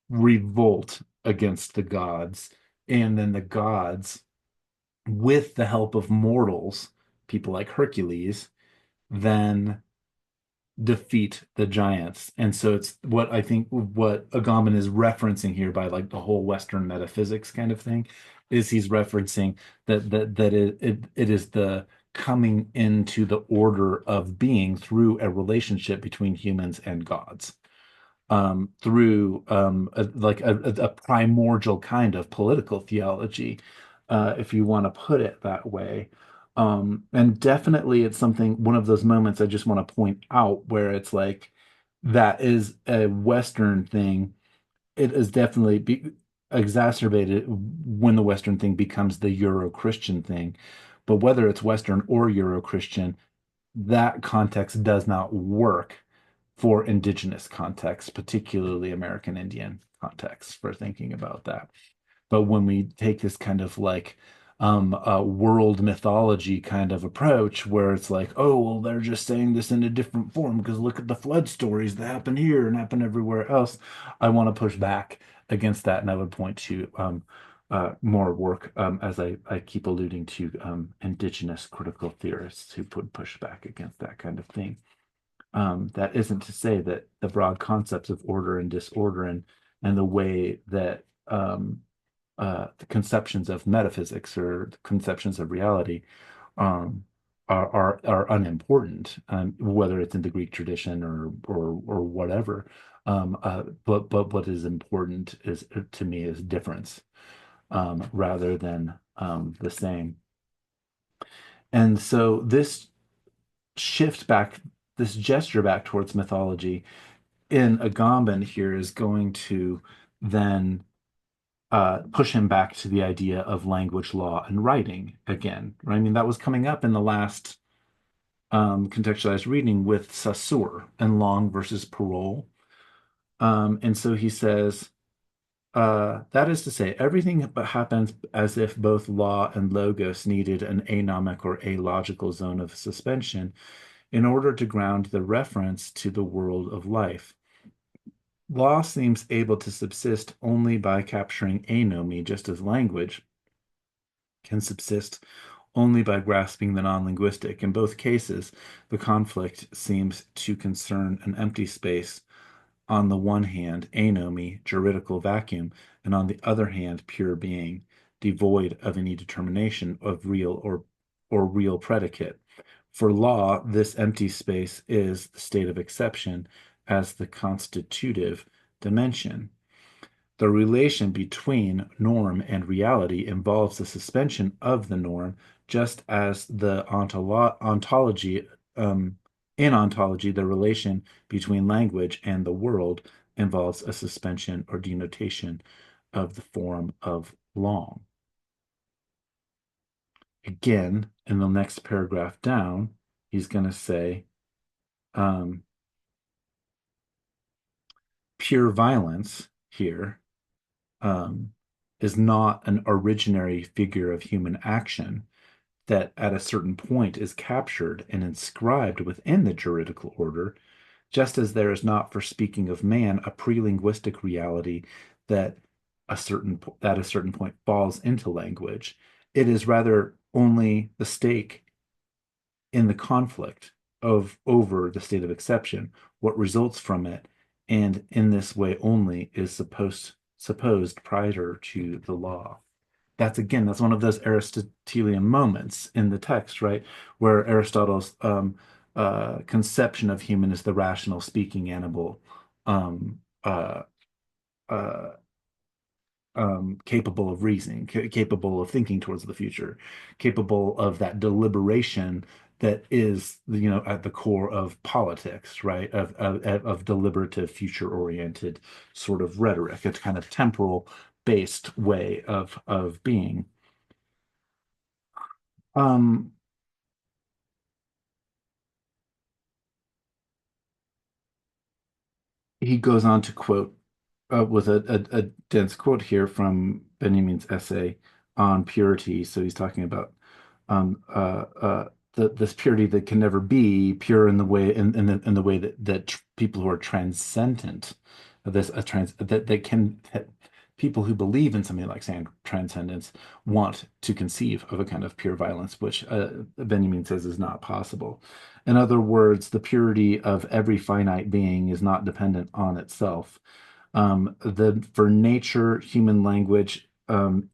revolt against the gods. And then the gods, with the help of mortals, people like Hercules, then defeat the giants. And so it's what I think what Agamben is referencing here by like the whole Western metaphysics kind of thing, is he's referencing that it is the coming into the order of being through a relationship between humans and gods, through a primordial kind of political theology, if you want to put it that way. And definitely it's something, one of those moments I just want to point out where it's like that is a Western thing. It is definitely exacerbated when the Western thing becomes the Euro-Christian thing. But whether it's Western or Euro-Christian, that context does not work for indigenous context, particularly American Indian context, for thinking about that. But when we take this kind of like world mythology kind of approach, where it's like, oh, well, they're just saying this in a different form because look at the flood stories that happen here and happen everywhere else. I want to push back against that, and I would point to more work, as I keep alluding to, indigenous critical theorists who would push back against that kind of thing. That isn't to say that the broad concepts of order and disorder and the way that the conceptions of metaphysics or the conceptions of reality um, are unimportant, whether it's in the Greek tradition or whatever. But what is important is to me is difference, rather than the same. And so this shift back, this gesture back towards mythology in Agamben here is going to then push him back to the idea of language, law, and writing again. Right? I mean, that was coming up in the last contextualized reading with Saussure and Long versus Parole. And so he says, that is to say, everything happens as if both law and logos needed an anomic or alogical zone of suspension in order to ground the reference to the world of life. Law seems able to subsist only by capturing anomy, just as language can subsist only by grasping the non-linguistic. In both cases, the conflict seems to concern an empty space, on the one hand, anomy, juridical vacuum, and on the other hand, pure being, devoid of any determination of real or real predicate. For law, this empty space is the state of exception as the constitutive dimension. The relation between norm and reality involves the suspension of the norm, just as the ontology, in ontology, the relation between language and the world involves a suspension or denotation of the form of long. Again, in the next paragraph down, he's going to say, um, pure violence here um, is not an originary figure of human action that at a certain point is captured and inscribed within the juridical order, just as there is not, for speaking of man, a pre-linguistic reality that at a certain point falls into language. It is rather only the stake in the conflict of over the state of exception, what results from it, and in this way only is supposed prior to the law. That's one of those Aristotelian moments in the text, right? Where Aristotle's conception of human is the rational speaking animal, um, uh, uh, capable of reasoning, capable of thinking towards the future, capable of that deliberation that is, at the core of politics, right? Of deliberative, future-oriented sort of rhetoric. It's kind of temporal based way of being. Um, he goes on to quote with a dense quote here from Benjamin's essay on purity. So he's talking about um, uh, uh, this purity that can never be pure in the way in the way that people who are transcendent, this a trans that people who believe in something like saying transcendence want to conceive of a kind of pure violence, which Benjamin says is not possible. In other words, the purity of every finite being is not dependent on itself. For nature, human language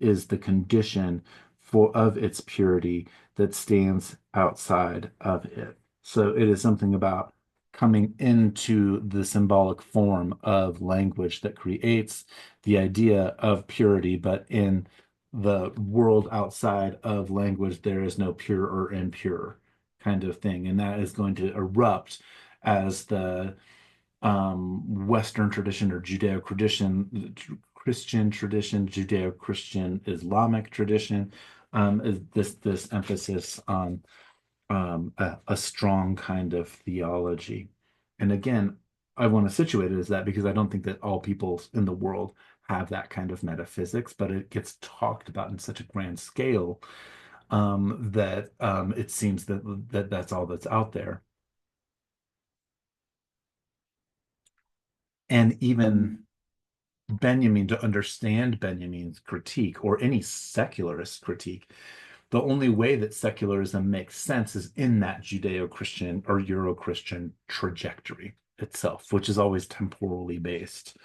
is the condition of its purity that stands outside of it. So it is something about coming into the symbolic form of language that creates the idea of purity, but in the world outside of language, there is no pure or impure kind of thing. And that is going to erupt as the Western tradition or Judeo Christian tradition, Judeo-Christian Islamic tradition, is this emphasis on a strong kind of theology. And again, I want to situate it as that because I don't think that all people in the world have that kind of metaphysics, but it gets talked about in such a grand scale that it seems that that's all that's out there. And even Benjamin, to understand Benjamin's critique or any secularist critique, the only way that secularism makes sense is in that Judeo-Christian or Euro-Christian trajectory itself, which is always temporally based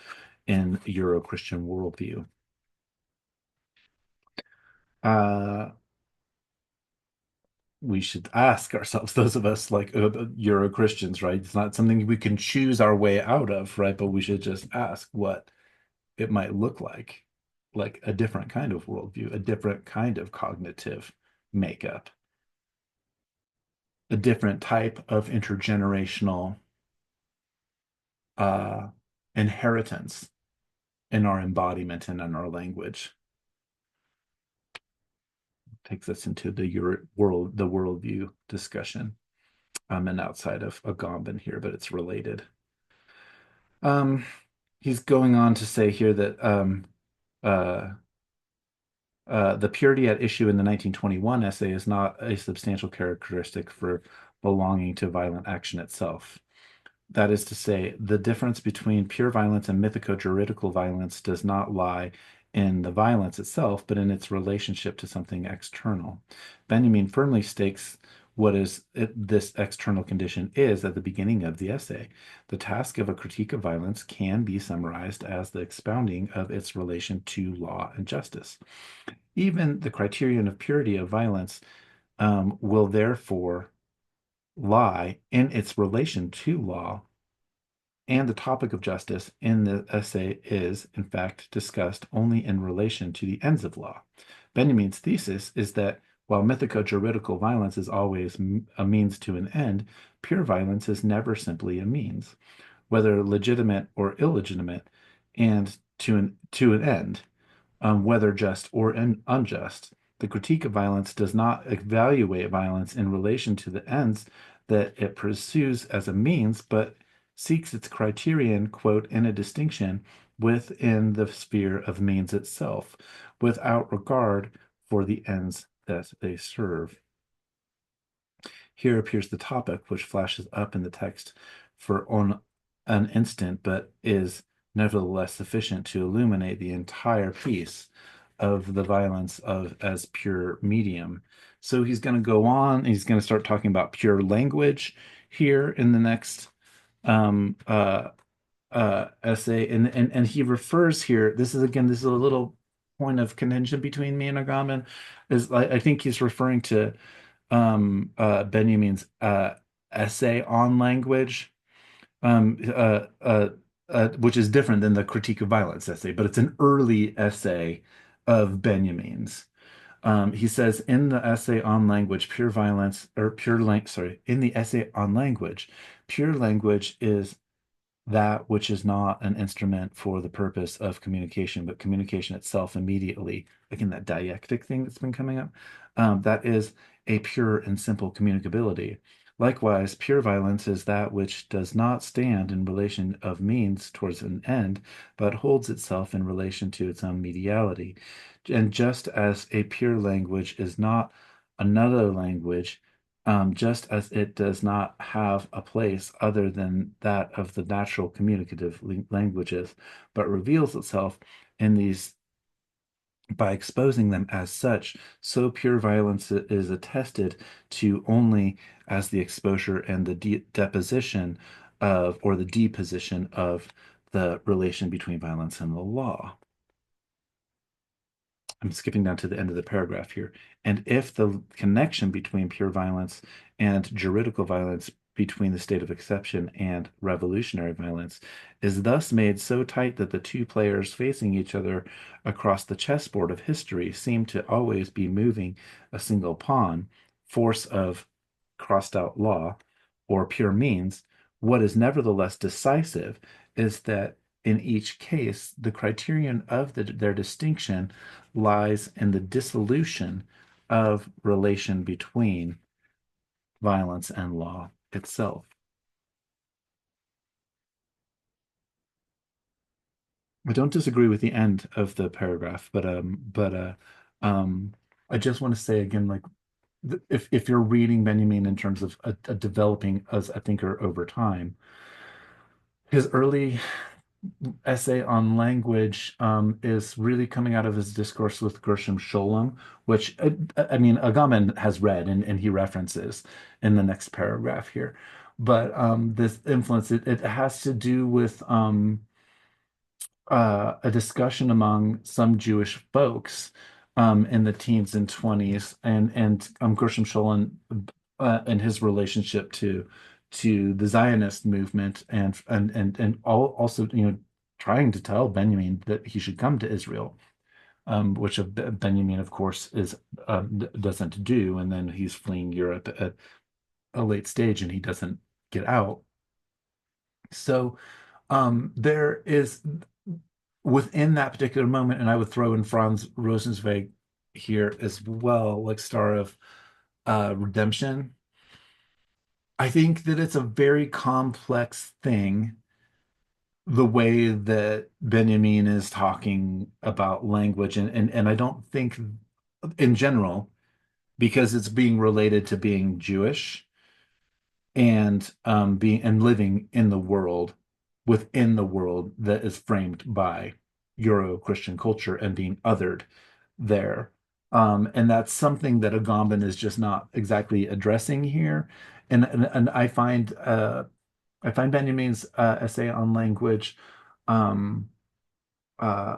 in Euro-Christian worldview. Uh, we should ask ourselves, those of us like Euro-Christians, right? It's not something we can choose our way out of, right? But we should just ask what it might look like a different kind of worldview, a different kind of cognitive makeup, a different type of intergenerational uh, inheritance in our embodiment and in our language. Takes us into the the worldview discussion, and outside of Agamben here, but it's related. Um, he's going on to say here that uh, the purity at issue in the 1921 essay is not a substantial characteristic for belonging to violent action itself. That is to say, the difference between pure violence and mythico-juridical violence does not lie in the violence itself, but in its relationship to something external. Benjamin firmly stakes this external condition is at the beginning of the essay. The task of a critique of violence can be summarized as the expounding of its relation to law and justice. Even the criterion of purity of violence will therefore lie in its relation to law, and the topic of justice in the essay is, in fact, discussed only in relation to the ends of law. Benjamin's thesis is that while mythico-juridical violence is always a means to an end, pure violence is never simply a means, whether legitimate or illegitimate, and to an end, whether just or unjust. The critique of violence does not evaluate violence in relation to the ends that it pursues as a means, but seeks its criterion, quote, in a distinction within the sphere of means itself, without regard for the ends that they serve. Here appears the topic, which flashes up in the text for on an instant, but is nevertheless sufficient to illuminate the entire piece of the violence of as pure medium. So he's going to go on, he's going to start talking about pure language here in the next um, uh, essay, and he refers here. This is a little point of contention between me and Agamben. Is I think he's referring to Benjamin's essay on language, um, uh, uh, which is different than the critique of violence essay, but it's an early essay of Benjamin's. He says in the essay on language, pure violence, or pure lang sorry, in the essay on language, pure language is that which is not an instrument for the purpose of communication, but communication itself immediately. Again, that dialectic thing that's been coming up, that is a pure and simple communicability. Likewise, pure violence is that which does not stand in relation of means towards an end, but holds itself in relation to its own mediality. And just as a pure language is not another language, just as it does not have a place other than that of the natural communicative languages, but reveals itself in these by exposing them as such, so pure violence is attested to only as the exposure and the deposition of, or the deposition of, the relation between violence and the law. I'm skipping down to the end of the paragraph here. And if the connection between pure violence and juridical violence, between the state of exception and revolutionary violence, is thus made so tight that the two players facing each other across the chessboard of history seem to always be moving a single pawn, force of crossed out law, or pure means, what is nevertheless decisive is that in each case, the criterion of their distinction lies in the dissolution of relation between violence and law itself. I don't disagree with the end of the paragraph, but um, I just want to say again, like if you're reading Benjamin in terms of a developing as a thinker over time, his early essay on language is really coming out of his discourse with Gershom Scholem, which I mean, Agamben has read and he references in the next paragraph here. But this influence, it has to do with a discussion among some Jewish folks in the teens and 20s, and Gershom Scholem and his relationship to the Zionist movement, and also trying to tell Benjamin that he should come to Israel, which Benjamin, of course, is doesn't do, and then he's fleeing Europe at a late stage, and he doesn't get out. So there is within that particular moment, and I would throw in Franz Rosenzweig here as well, like Star of Redemption. I think that it's a very complex thing, the way that Benjamin is talking about language, and I don't think in general, because it's being related to being Jewish and being and living in the world within the world that is framed by Euro-Christian culture and being othered there. And that's something that Agamben is just not exactly addressing here. And I find Benjamin's essay on language um, uh,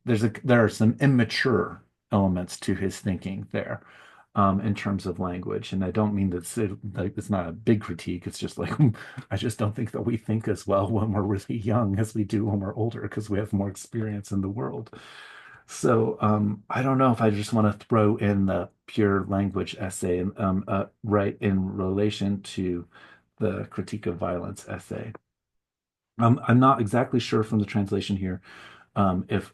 there are some immature elements to his thinking there in terms of language, and I don't mean that like it's not a big critique. It's just like I just don't think that we think as well when we're really young as we do when we're older because we have more experience in the world. So I don't know if I just want to throw in the pure language essay and right in relation to the critique of violence essay. I'm not exactly sure from the translation here if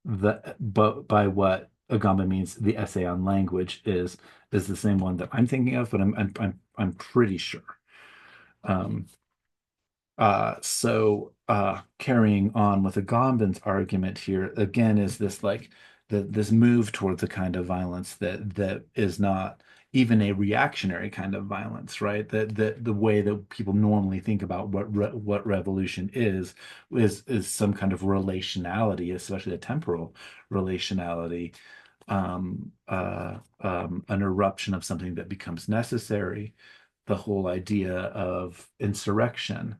the but by what Agamba means the essay on language is the same one that I'm thinking of, but I'm pretty sure. Um, Carrying on with Agamben's argument here again is this like this move towards a kind of violence that is not even a reactionary kind of violence, right? That the way that people normally think about what revolution is some kind of relationality, especially a temporal relationality, an eruption of something that becomes necessary, the whole idea of insurrection,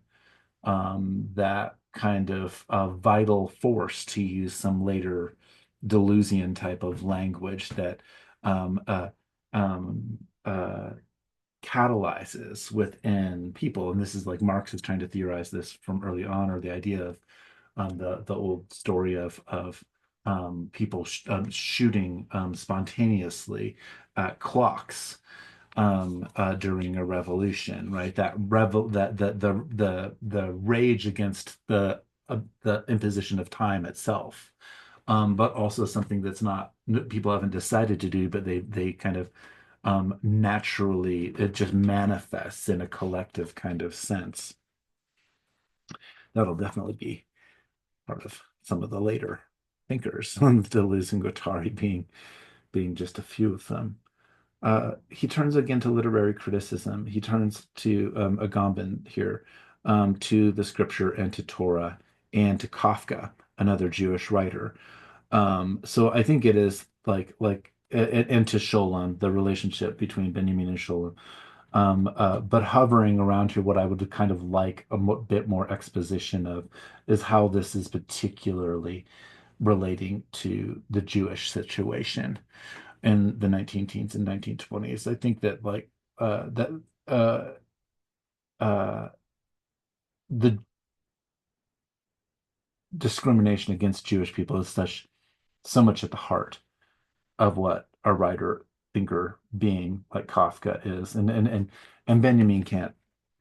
that kind of vital force, to use some later Deleuzian type of language that um, uh, um, uh, catalyzes within people. And this is like Marx is trying to theorize this from early on, or the idea of the old story of people shooting spontaneously at clocks during a revolution, right? That revel that the rage against the imposition of time itself, but also something that's not people haven't decided to do, but they kind of naturally it just manifests in a collective kind of sense. That'll definitely be part of some of the later thinkers, Deleuze and Guattari being just a few of them. He turns again to literary criticism. He turns to Agamben here, to the scripture and to Torah and to Kafka, another Jewish writer. So I think it is and to Sholem, the relationship between Benjamin and Sholem. But hovering around here, what I would kind of like a bit more exposition of is how this is particularly relating to the Jewish situation in the 19 teens and 1920s. I think that that uh, uh, the discrimination against Jewish people is so much at the heart of what a writer thinker being like Kafka is, and Benjamin can't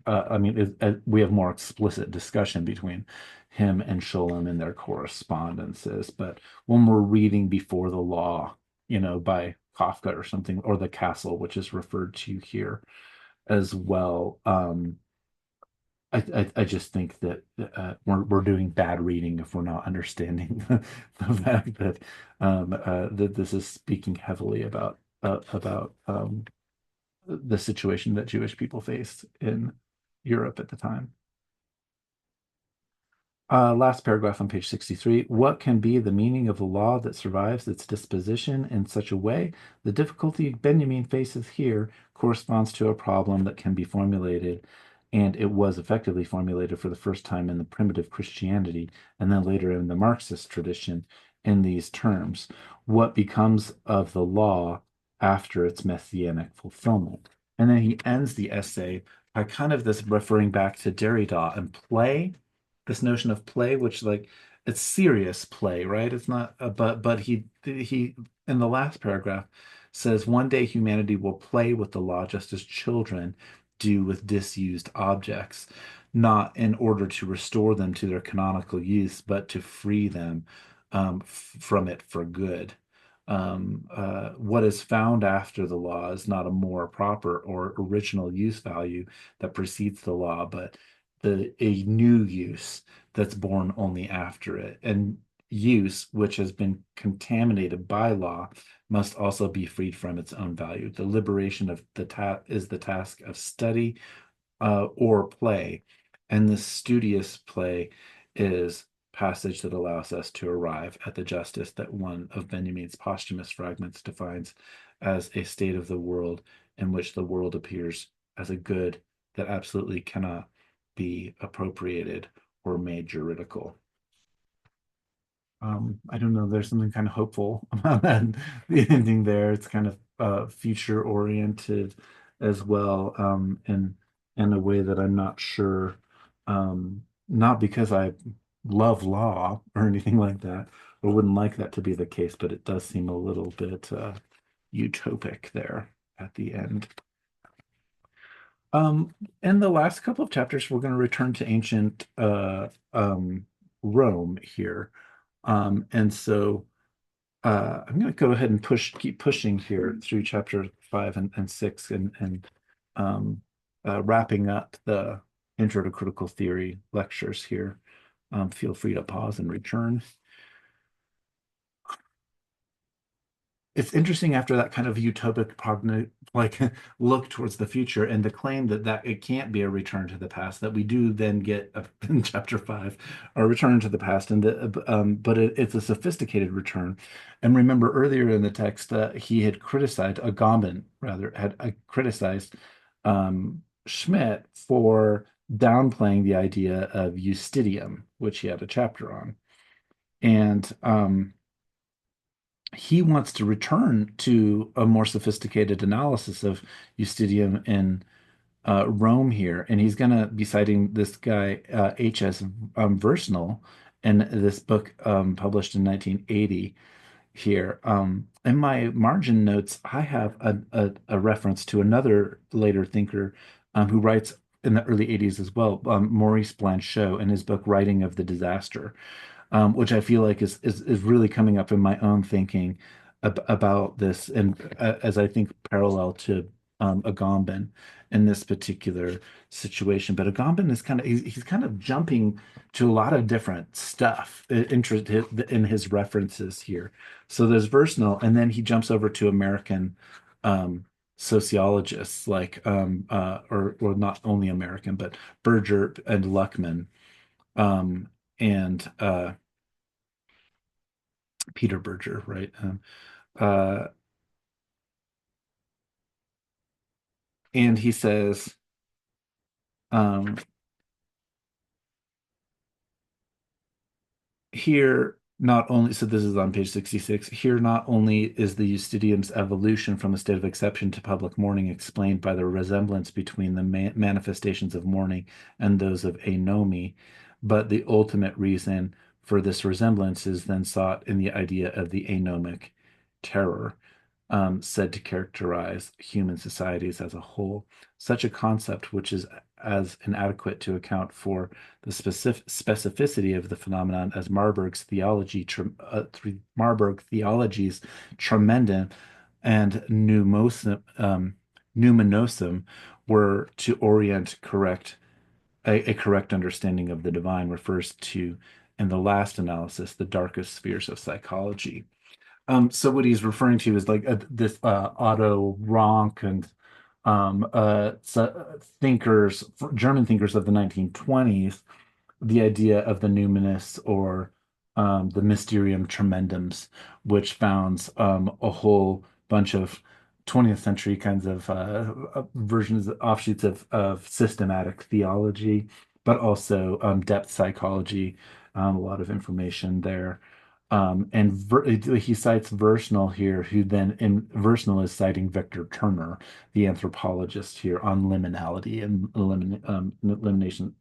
I mean, we have more explicit discussion between him and Sholem in their correspondences. But when we're reading Before the Law, by Kafka or something, or The Castle, which is referred to here as well, I just think that we're doing bad reading if we're not understanding the fact that this is speaking heavily about the situation that Jewish people faced in Europe at the time. Last paragraph on page 63. What can be the meaning of a law that survives its disposition in such a way? The difficulty Benjamin faces here corresponds to a problem that can be formulated, and it was effectively formulated for the first time in the primitive Christianity, and then later in the Marxist tradition in these terms. What becomes of the law after its messianic fulfillment? And then he ends the essay by kind of this referring back to Derrida and play, this notion of play, which like it's serious play, right? It's not, but he in the last paragraph says one day humanity will play with the law just as children do with disused objects, not in order to restore them to their canonical use, but to free them from it for good. What is found after the law is not a more proper or original use value that precedes the law, but a new use that's born only after it. And use, which has been contaminated by law, must also be freed from its own value. The liberation of is the task of study or play, and the studious play is passage that allows us to arrive at the justice that one of Benjamin's posthumous fragments defines as a state of the world in which the world appears as a good that absolutely cannot be appropriated or made juridical. I don't know, there's something kind of hopeful about that, the ending there. It's kind of future oriented as well, in a way that I'm not sure, not because I love law or anything like that, or wouldn't like that to be the case, but it does seem a little bit utopic there at the end. Um, in the last couple of chapters, we're going to return to ancient Rome here. And so I'm going to go ahead and keep pushing here through chapter 5 and 6 and um, wrapping up the Intro to Critical Theory lectures here. Feel free to pause and return. It's interesting after that kind of utopic like look towards the future and the claim that it can't be a return to the past, that we do then get in chapter 5 a return to the past, and but it's a sophisticated return. And remember earlier in the text, he had criticized Agamben, rather had criticized Schmidt for downplaying the idea of Eustidium, which he had a chapter on. And he wants to return to a more sophisticated analysis of Eustidium in Rome here, and he's going to be citing this guy H.S. Versnell in this book published in 1980 here. In my margin notes, I have a reference to another later thinker who writes in the early 80s as well, Maurice Blanchot, in his book Writing of the Disaster, which I feel like is really coming up in my own thinking about this, and as I think parallel to Agamben in this particular situation. But Agamben is he's kind of jumping to a lot of different stuff interested in his references here. So there's Versnell, and then he jumps over to American sociologists like or not only American, but Berger and Luckman, and Peter Berger, right? Uh, and he says, um, here not only, so this is on page 66, here not only is the Eustidium's evolution from a state of exception to public mourning explained by the resemblance between the manifestations of mourning and those of anomy, but the ultimate reason for this resemblance is then sought in the idea of the anomic terror, said to characterize human societies as a whole. Such a concept, which is as inadequate to account for the specificity of the phenomenon as Marburg theologies tremendum and numinosum were to orient a correct understanding of the divine refers to, in the last analysis, the darkest spheres of psychology. So what he's referring to is like this Otto Rank and thinkers, German thinkers of the 1920s, the idea of the numinous or the mysterium tremendums, which founds a whole bunch of 20th century kinds of versions, offshoots of systematic theology, but also depth psychology, a lot of information there. He cites Versnell here, who then in Versnell is citing Victor Turner, the anthropologist here, on liminality and elimination,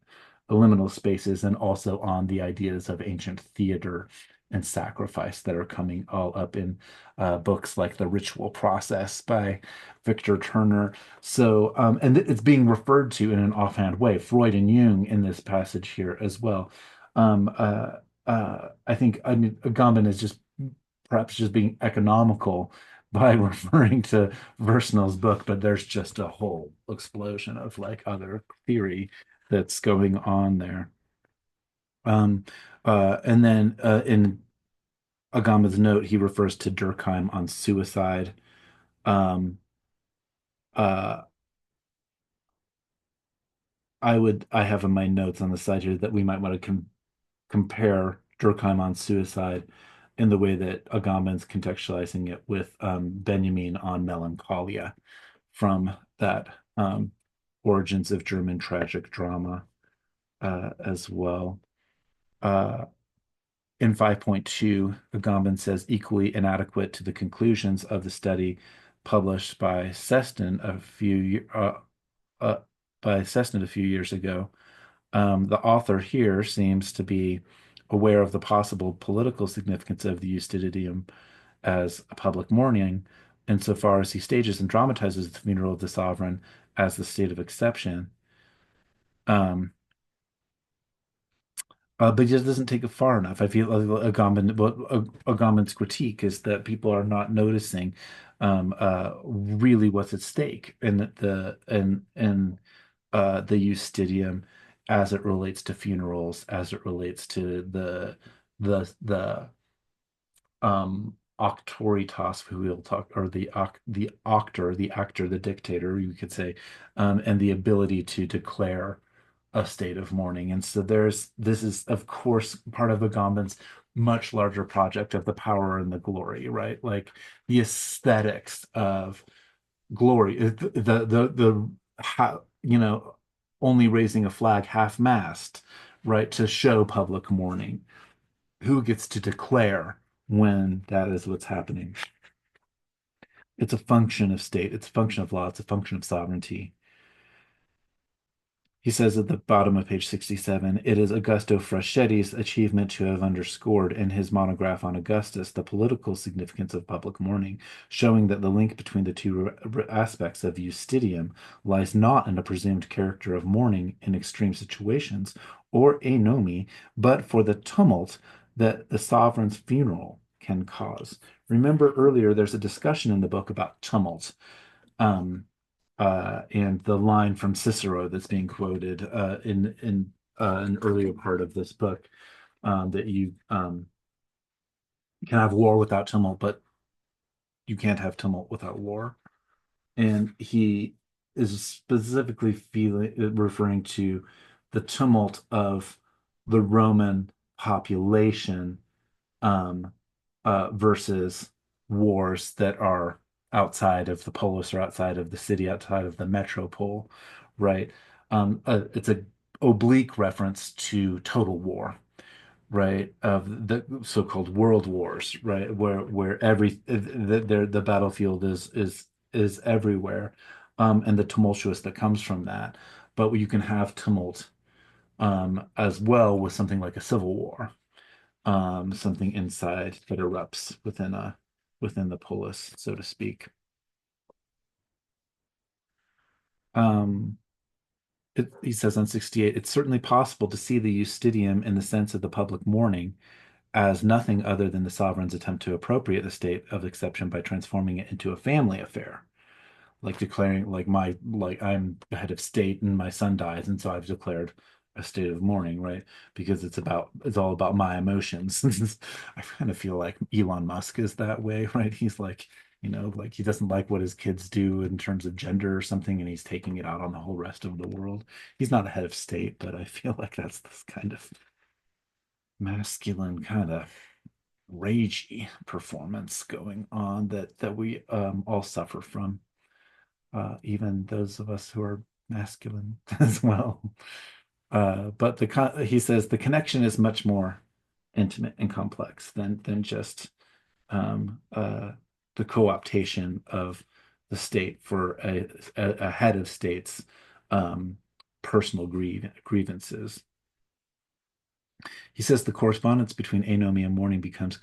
liminal spaces, and also on the ideas of ancient theater and sacrifice that are coming all up in books like The Ritual Process by Victor Turner. So, and it's being referred to in an offhand way, Freud and Jung in this passage here as well. I think, I mean, Agamben is just perhaps just being economical by referring to Versnell's book, but there's just a whole explosion of like other theory that's going on there. Um, and then in Agamben's note, he refers to Durkheim on suicide. Um, uh, I have in my notes on the side here that we might want to compare Durkheim on suicide in the way that Agamben's contextualizing it with Benjamin on melancholia from that Origins of German Tragic Drama as well. Uh, in 5.2, Agamben says equally inadequate to the conclusions of the study published by Seston uh, a few years ago. The author here seems to be aware of the possible political significance of the Eustydium as a public mourning, insofar as he stages and dramatizes the funeral of the sovereign as the state of exception. Um, but he just doesn't take it far enough. I feel like Agamben's critique is that people are not noticing really what's at stake in the Eustidium as it relates to funerals, as it relates to the auctoritas, who we'll talk, or the auctor, the actor, the dictator, you could say, and the ability to declare a state of mourning. And so this is of course part of Agamben's much larger project of the power and the glory, right? Like the aesthetics of glory, the how, only raising a flag half-mast, right, to show public mourning. Who gets to declare when that is what's happening? It's a function of state, it's a function of law, it's a function of sovereignty. He says at the bottom of page 67, it is Augusto Fraschetti's achievement to have underscored in his monograph on Augustus the political significance of public mourning, showing that the link between the two aspects of Eustidium lies not in a presumed character of mourning in extreme situations or anomy, but for the tumult that the sovereign's funeral can cause. Remember earlier, there's a discussion in the book about tumult. And the line from Cicero that's being quoted in an earlier part of this book, that you can have war without tumult, but you can't have tumult without war. And he is specifically referring to the tumult of the Roman population versus wars that are outside of the polis or outside of the city, outside of the metropole, right? It's a oblique reference to total war, right? Of the so-called world wars, right? Where the battlefield is everywhere, and the tumultuous that comes from that. But you can have tumult as well with something like a civil war, something inside that erupts within the polis, so to speak. Um, He says on 68, it's certainly possible to see the Eustidium in the sense of the public mourning as nothing other than the sovereign's attempt to appropriate the state of exception by transforming it into a family affair, like declaring like I'm the head of state and my son dies, and so I've declared a state of mourning, right? Because it's all about my emotions. I kind of feel like Elon Musk is that way, right? He's like, like he doesn't like what his kids do in terms of gender or something, and he's taking it out on the whole rest of the world. He's not a head of state, but I feel like that's this kind of masculine kind of ragey performance going on that we all suffer from, even those of us who are masculine as well. But he says the connection is much more intimate and complex than just the co-optation of the state for a head of state's um, personal grievances. He says the correspondence between anomia and mourning becomes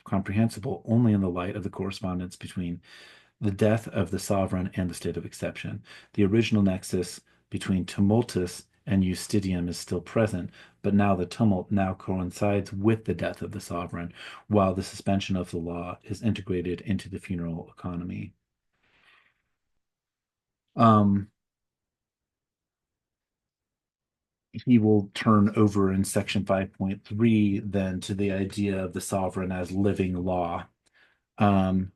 comprehensible only in the light of the correspondence between the death of the sovereign and the state of exception. The original nexus between tumultus and Eustidium is still present, but now the tumult now coincides with the death of the sovereign, while the suspension of the law is integrated into the funeral economy. Um, he will turn over in section 5.3 then to the idea of the sovereign as living law. Um,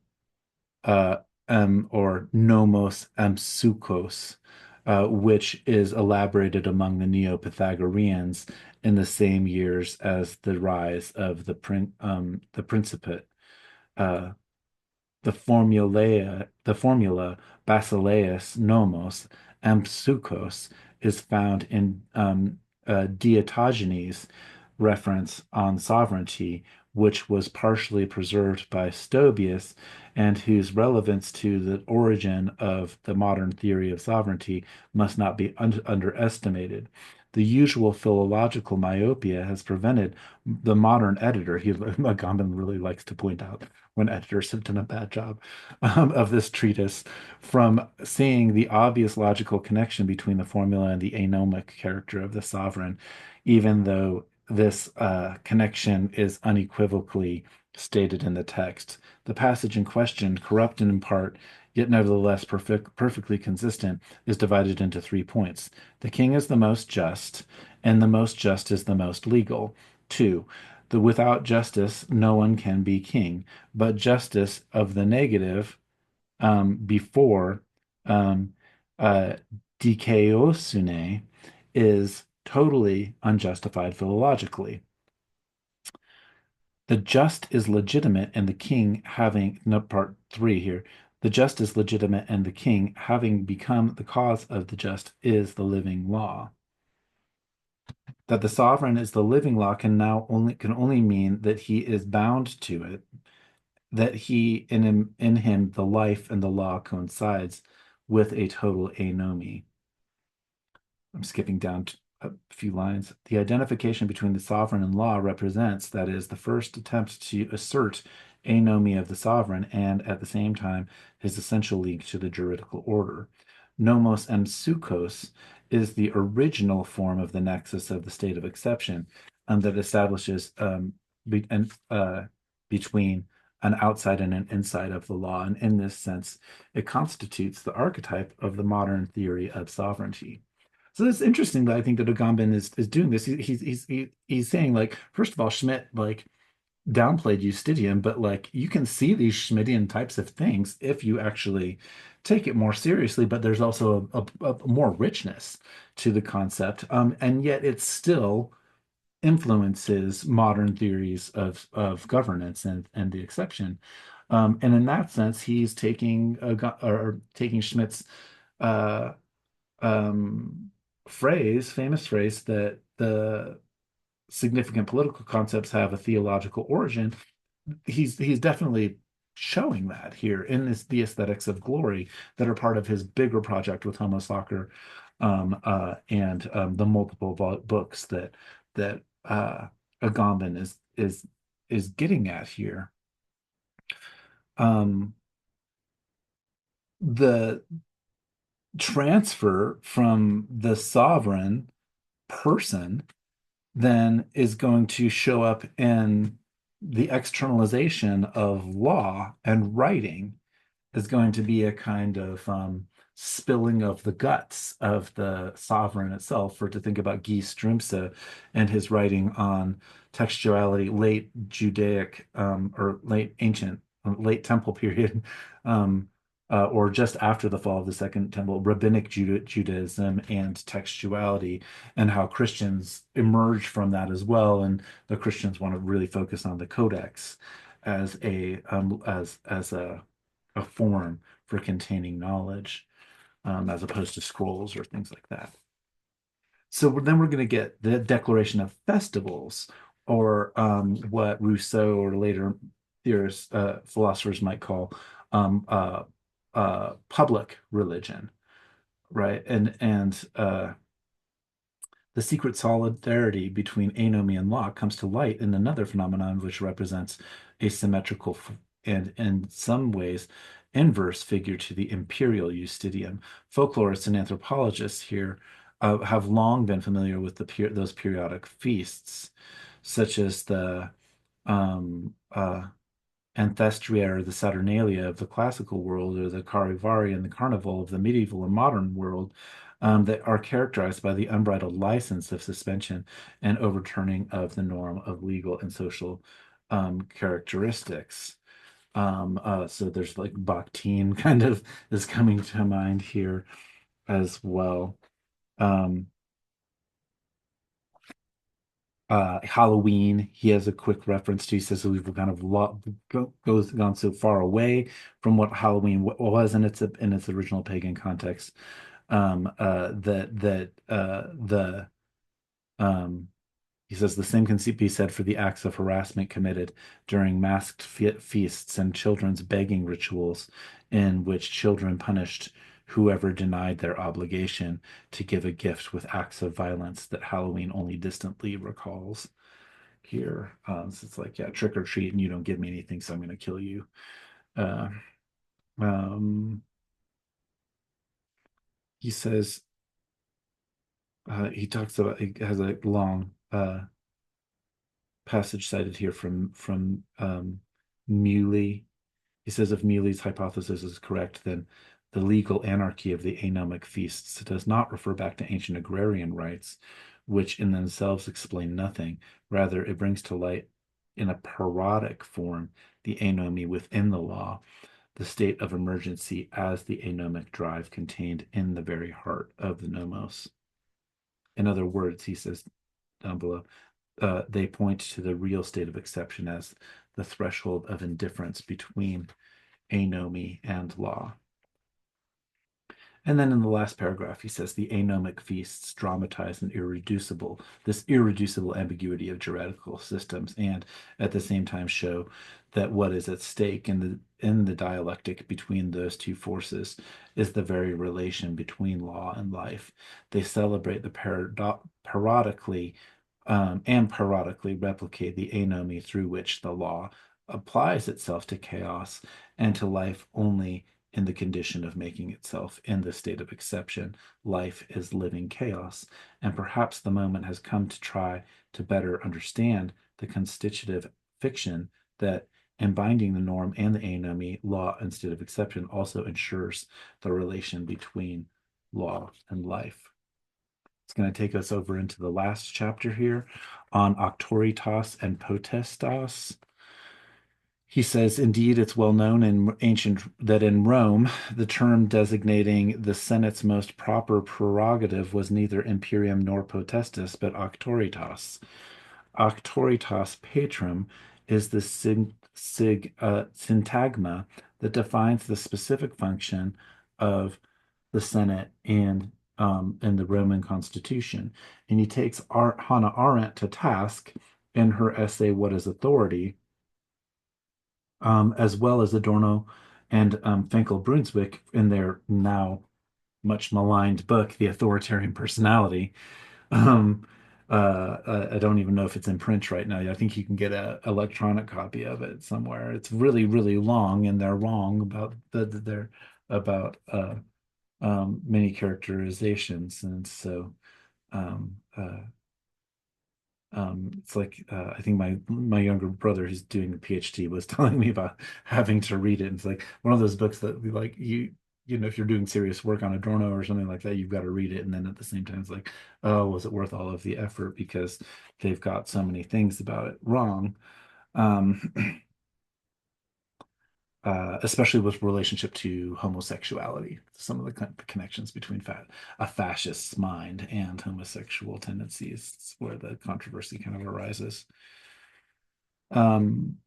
uh, or nomos amsukos, which is elaborated among the Neo-Pythagoreans in the same years as the rise of the Principate. Uh, the formula Basileus nomos ampsukos is found in Diogenes' reference on sovereignty, which was partially preserved by Stobaeus and whose relevance to the origin of the modern theory of sovereignty must not be underestimated. The usual philological myopia has prevented the modern editor, Agamben really likes to point out when editors have done a bad job of this treatise, from seeing the obvious logical connection between the formula and the anomic character of the sovereign, even though this connection is unequivocally stated in the text. The passage in question, corrupted in part, yet nevertheless perfectly consistent, is divided into 3 points. The king is the most just, and the most just is the most legal. Two, the without justice no one can be king, but justice of the negative before um, uh, dikaiosune is totally unjustified philologically. The just is legitimate, and the king having, no, part three here, the just is legitimate, and the king having become the cause of the just is the living law. That the sovereign is the living law can only mean that he is bound to it, that he in him the life and the law coincides with a total anomy. I'm skipping down to a few lines. The identification between the sovereign and law represents, that is, the first attempt to assert anomy of the sovereign and, at the same time, his essential link to the juridical order. Nomos emsukos is the original form of the nexus of the state of exception, that establishes between an outside and an inside of the law. And in this sense, it constitutes the archetype of the modern theory of sovereignty. So it's interesting that I think that Agamben is doing this. He's saying, like, first of all, Schmidt like downplayed Eustidian, but like you can see these Schmittian types of things if you actually take it more seriously. But there's also a more richness to the concept, and yet it still influences modern theories of governance and the exception. And in that sense, he's taking Schmidt's uh, um, famous phrase, that the significant political concepts have a theological origin. He's definitely showing that here in the aesthetics of glory that are part of his bigger project with Homo Sacer, and the multiple books that Agamben is getting at here. Um, the transfer from the sovereign person then is going to show up in the externalization of law and writing is going to be a kind of spilling of the guts of the sovereign itself. For to think about Guy Strumse and his writing on textuality, late Judaic or late ancient, late Temple period, um, or just after the fall of the Second Temple, rabbinic Judaism and textuality, and how Christians emerge from that as well. And the Christians want to really focus on the Codex as a form for containing knowledge, as opposed to scrolls or things like that. So then we're going to get the declaration of festivals, or what Rousseau or later theorists, philosophers might call um, uh, public religion, right? And the secret solidarity between anomie and law comes to light in another phenomenon which represents a symmetrical and, in some ways, inverse figure to the imperial Eustidium. Folklorists and anthropologists here have long been familiar with those periodic feasts, such as the Anthestria or the Saturnalia of the classical world, or the Charivari and the Carnival of the medieval and modern world, that are characterized by the unbridled license of suspension and overturning of the norm of legal and social characteristics. So there's like Bakhtin kind of is coming to mind here as well. Um, Halloween, he has a quick reference to. He says we've kind of gone so far away from what Halloween was in its original pagan context. The um, He says the same can be said for the acts of harassment committed during masked feasts and children's begging rituals, in which children punished whoever denied their obligation to give a gift with acts of violence that Halloween only distantly recalls here. So it's like, yeah, trick or treat, and you don't give me anything, so I'm going to kill you. Uh, um, he says, he talks about, he has a long passage cited here from Muley. He says if Muley's hypothesis is correct, then the legal anarchy of the anomic feasts does not refer back to ancient agrarian rights, which in themselves explain nothing. Rather, it brings to light in a parodic form the anomy within the law, the state of emergency as the anomic drive contained in the very heart of the nomos. In other words, he says down below, they point to the real state of exception as the threshold of indifference between anomy and law. And then in the last paragraph, he says the anomic feasts dramatize this irreducible ambiguity of juridical systems, and at the same time show that what is at stake in the dialectic between those two forces is the very relation between law and life. They celebrate the parodically and parodically replicate the anomy through which the law applies itself to chaos and to life only in the condition of making itself in the state of exception. Life is living chaos, and perhaps the moment has come to try to better understand the constitutive fiction that in binding the norm and the anomy, law and state of exception also ensures the relation between law and life. It's going to take us over into the last chapter here on auctoritas and potestas. He says, indeed, it's well known in ancient that in Rome, the term designating the Senate's most proper prerogative was neither imperium nor potestas, but auctoritas. Auctoritas patrum is the syntagma that defines the specific function of the Senate and in the Roman Constitution. And he takes Hannah Arendt to task in her essay, What is Authority? As well as Adorno and Finkel Brunswick in their now much maligned book, The Authoritarian Personality. Um, I don't even know if it's in print right now. I think you can get an electronic copy of it somewhere. It's really, really long, and they're wrong about they're about many characterizations, and so um, uh, it's like I think my younger brother who's doing a PhD was telling me about having to read it. And it's like one of those books that like you know if you're doing serious work on Adorno or something like that, you've got to read it. And then at the same time, it's like, oh, was it worth all of the effort because they've got so many things about it wrong. Um, especially with relationship to homosexuality, some of the connections between a fascist's mind and homosexual tendencies, is where the controversy kind of arises. Um,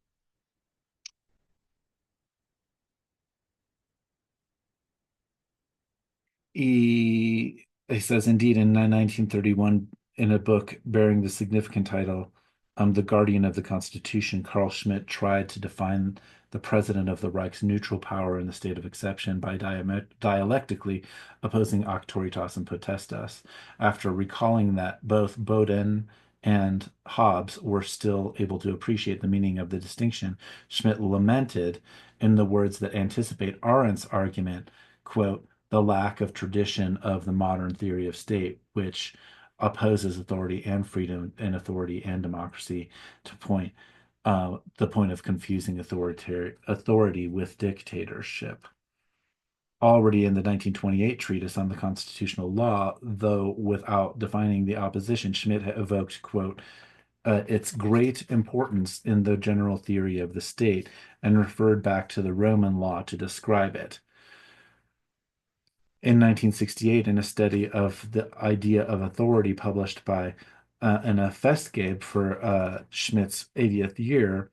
he says, indeed, in 1931, in a book bearing the significant title, The Guardian of the Constitution, Carl Schmitt tried to define the president of the Reich's neutral power in the state of exception by dialectically opposing auctoritas and potestas. After recalling that both Bodin and Hobbes were still able to appreciate the meaning of the distinction, Schmitt lamented, in the words that anticipate Arendt's argument, quote, the lack of tradition of the modern theory of state, which opposes authority and freedom and authority and democracy to the point of confusing authority with dictatorship. Already in the 1928 treatise on the constitutional law, though without defining the opposition, Schmidt evoked, quote, its great importance in the general theory of the state and referred back to the Roman law to describe it. In 1968, in a study of the idea of authority published by Anna Festgabe for Schmidt's 80th year,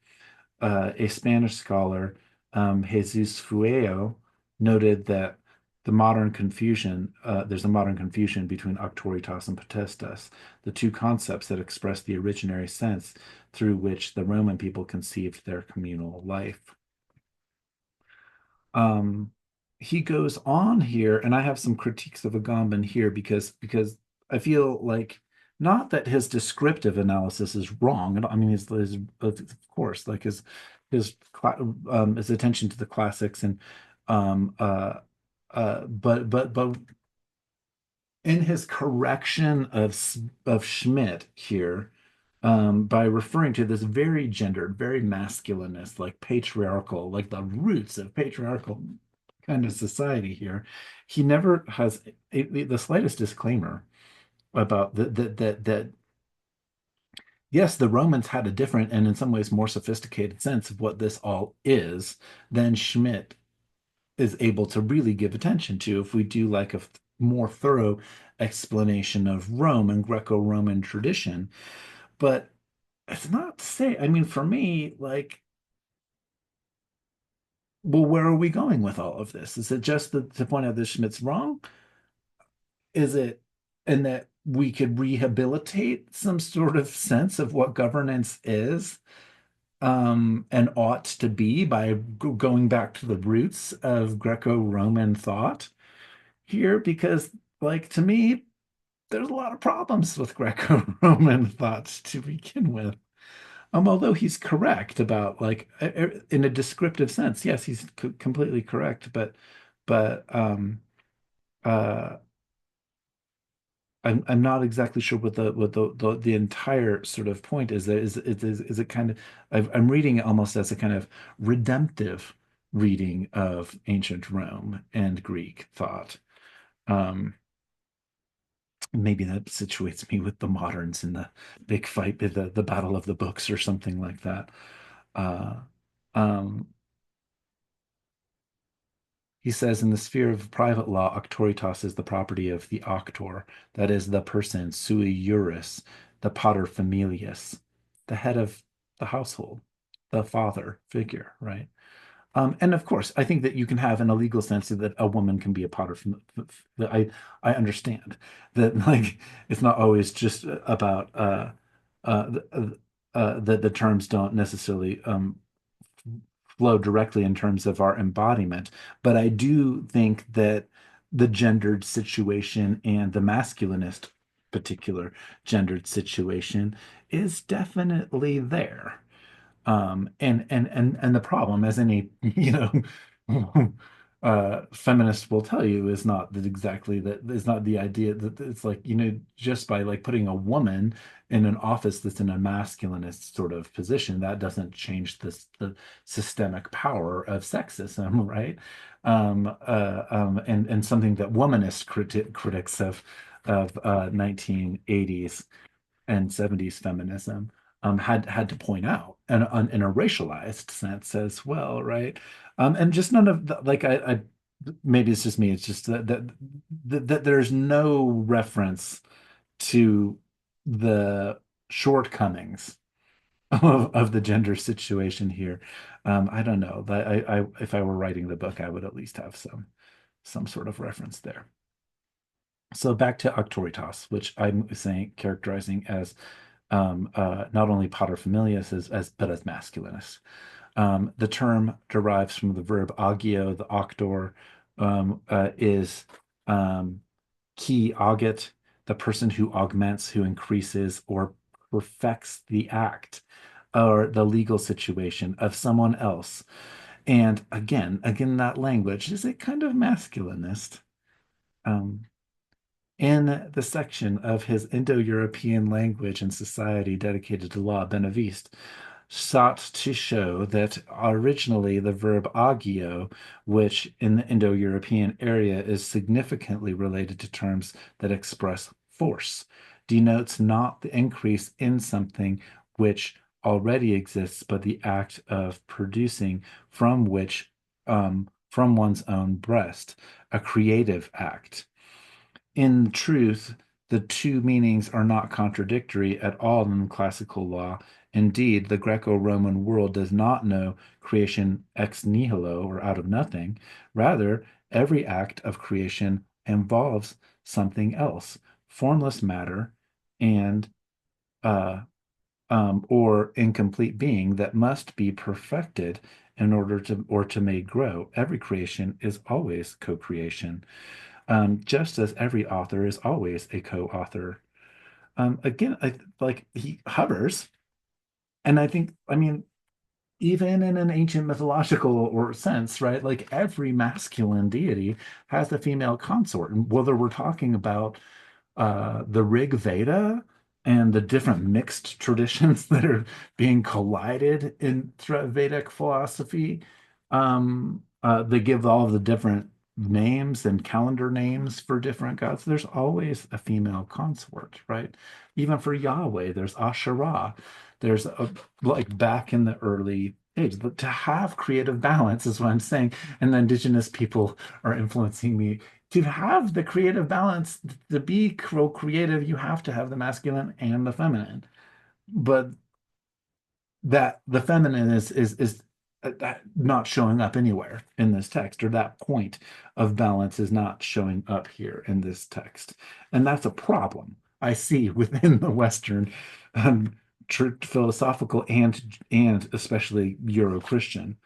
a Spanish scholar, Jesus Fueo, noted that there's a modern confusion between auctoritas and potestas, the two concepts that express the originary sense through which the Roman people conceived their communal life. Um, he goes on here, and I have some critiques of Agamben here because I feel like not that his descriptive analysis is wrong. I mean, his of course, like his attention to the classics and um uh but in his correction of Schmidt here, by referring to this very gendered, very masculinist, like patriarchal, like the roots of patriarchal kind of society here, he never has the slightest disclaimer about that yes, the Romans had a different and in some ways more sophisticated sense of what this all is than Schmidt is able to really give attention to if we do like a more thorough explanation of Rome and Greco-Roman tradition. But it's not to say, I mean, for me, like, well, where are we going with all of this? Is it just to point out that Schmidt's wrong? Is it, and that we could rehabilitate some sort of sense of what governance is, and ought to be by going back to the roots of Greco-Roman thought here? Because, like, to me, there's a lot of problems with Greco-Roman thoughts to begin with. Although he's correct about like in a descriptive sense, yes, he's completely correct. But uh, I'm not exactly sure what the entire sort of point is. There is it kind of I'm reading it almost as a kind of redemptive reading of ancient Rome and Greek thought. Um, Maybe that situates me with the moderns in the big fight, the Battle of the Books or something like that. Uh, um, he says in the sphere of private law, auctoritas is the property of the auctor, that is, the person sui juris, the pater familias, the head of the household, the father figure, right? And of course, I think that you can have in a legal sense that a woman can be a pater. I understand that like it's not always just about uh, that the terms don't necessarily flow directly in terms of our embodiment. But I do think that the gendered situation and the masculinist particular gendered situation is definitely there. And the problem, as any, feminists will tell you is not that exactly that is not the idea that it's like, just by like putting a woman in an office that's in a masculinist sort of position, that doesn't change the systemic power of sexism, right? And something that womanist critics of 1980s and 70s feminism had to point out, and in a racialized sense as well, right? And just none of the, like I maybe it's just me, it's just that there's no reference to the shortcomings of the gender situation here. I don't know. If I were writing the book, I would at least have some sort of reference there. So back to auctoritas, which I'm saying characterizing as not only paterfamilias but as masculinist. The term derives from the verb agio, the auctor is qui augit, the person who augments, who increases or perfects the act or the legal situation of someone else. And again, that language is a kind of masculinist. Um, in the section of his Indo-European language and society dedicated to law, Benaviste sought to show that originally the verb agio, which in the Indo-European area is significantly related to terms that express force, denotes not the increase in something which already exists, but the act of producing from one's own breast, a creative act. In truth, the two meanings are not contradictory at all in classical law. Indeed, the Greco-Roman world does not know creation ex nihilo or out of nothing. Rather, every act of creation involves something else, formless matter, and uh, or incomplete being that must be perfected in order to make grow. Every creation is always co-creation, just as every author is always a co-author. Again, like he hovers, and I mean, even in an ancient mythological or sense, right? Like every masculine deity has a female consort, and whether we're talking about the Rig Veda and the different mixed traditions that are being collided in Vedic philosophy. They give all of the different names and calendar names for different gods. There's always a female consort, right? Even for Yahweh, there's Asherah. There's like back in the early age, but to have creative balance is what I'm saying. And the indigenous people are influencing me to have the creative balance, to be creative, you have to have the masculine and the feminine. But that the feminine is not showing up anywhere in this text, or that point of balance is not showing up here in this text. And that's a problem I see within the Western um, philosophical and especially Euro-Christian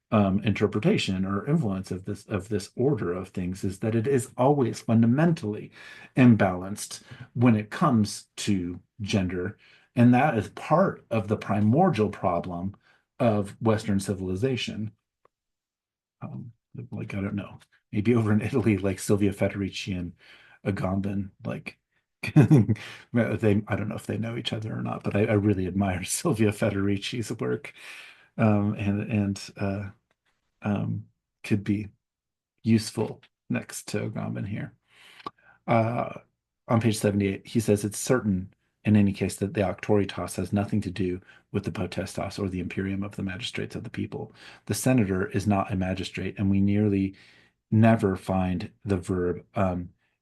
interpretation or influence of this order of things, is that it is always fundamentally imbalanced when it comes to gender, and that is part of the primordial problem of Western civilization. Like I don't know, maybe over in Italy, like Silvia Federici and Agamben, like they I don't know if they know each other or not, but I really admire Silvia Federici's work, and um, could be useful next to Agamben here. Uh, on page 78, he says it's certain in any case that the auctoritas has nothing to do with the potestas or the imperium of the magistrates of the people. The senator is not a magistrate, and we nearly never find the verb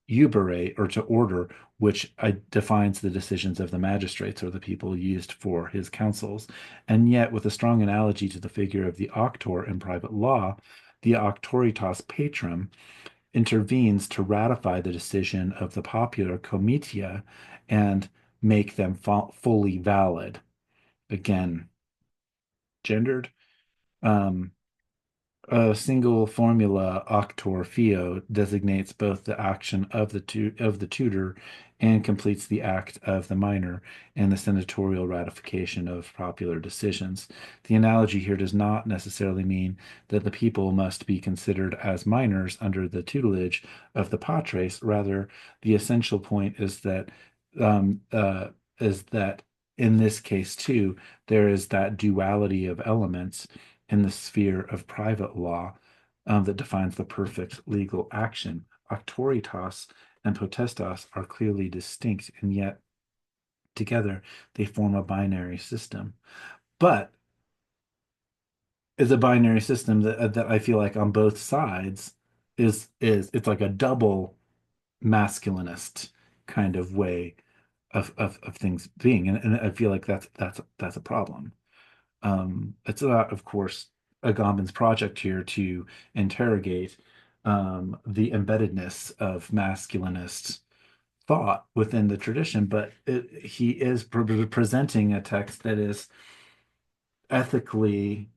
ubere, or to order, which defines the decisions of the magistrates or the people used for his councils. And yet, with a strong analogy to the figure of the auctor in private law, the auctoritas patrum intervenes to ratify the decision of the popular comitia and make them fully valid. Again, gendered. Um, A single formula auctor fio designates both the action of the tutor and completes the act of the minor and the senatorial ratification of popular decisions. The analogy here does not necessarily mean that the people must be considered as minors under the tutelage of the patres. Rather, the essential point um, uh, is that in this case too, there is that duality of elements in the sphere of private law that defines the perfect legal action. Auctoritas and potestas are clearly distinct, and yet together they form a binary system. But it's a binary system that I feel like on both sides is it's like a double masculinist kind of way of things being, and I feel like that's a problem. It's not, of course, Agamben's project here to interrogate the embeddedness of masculinist thought within the tradition, but he is presenting a text that is ethically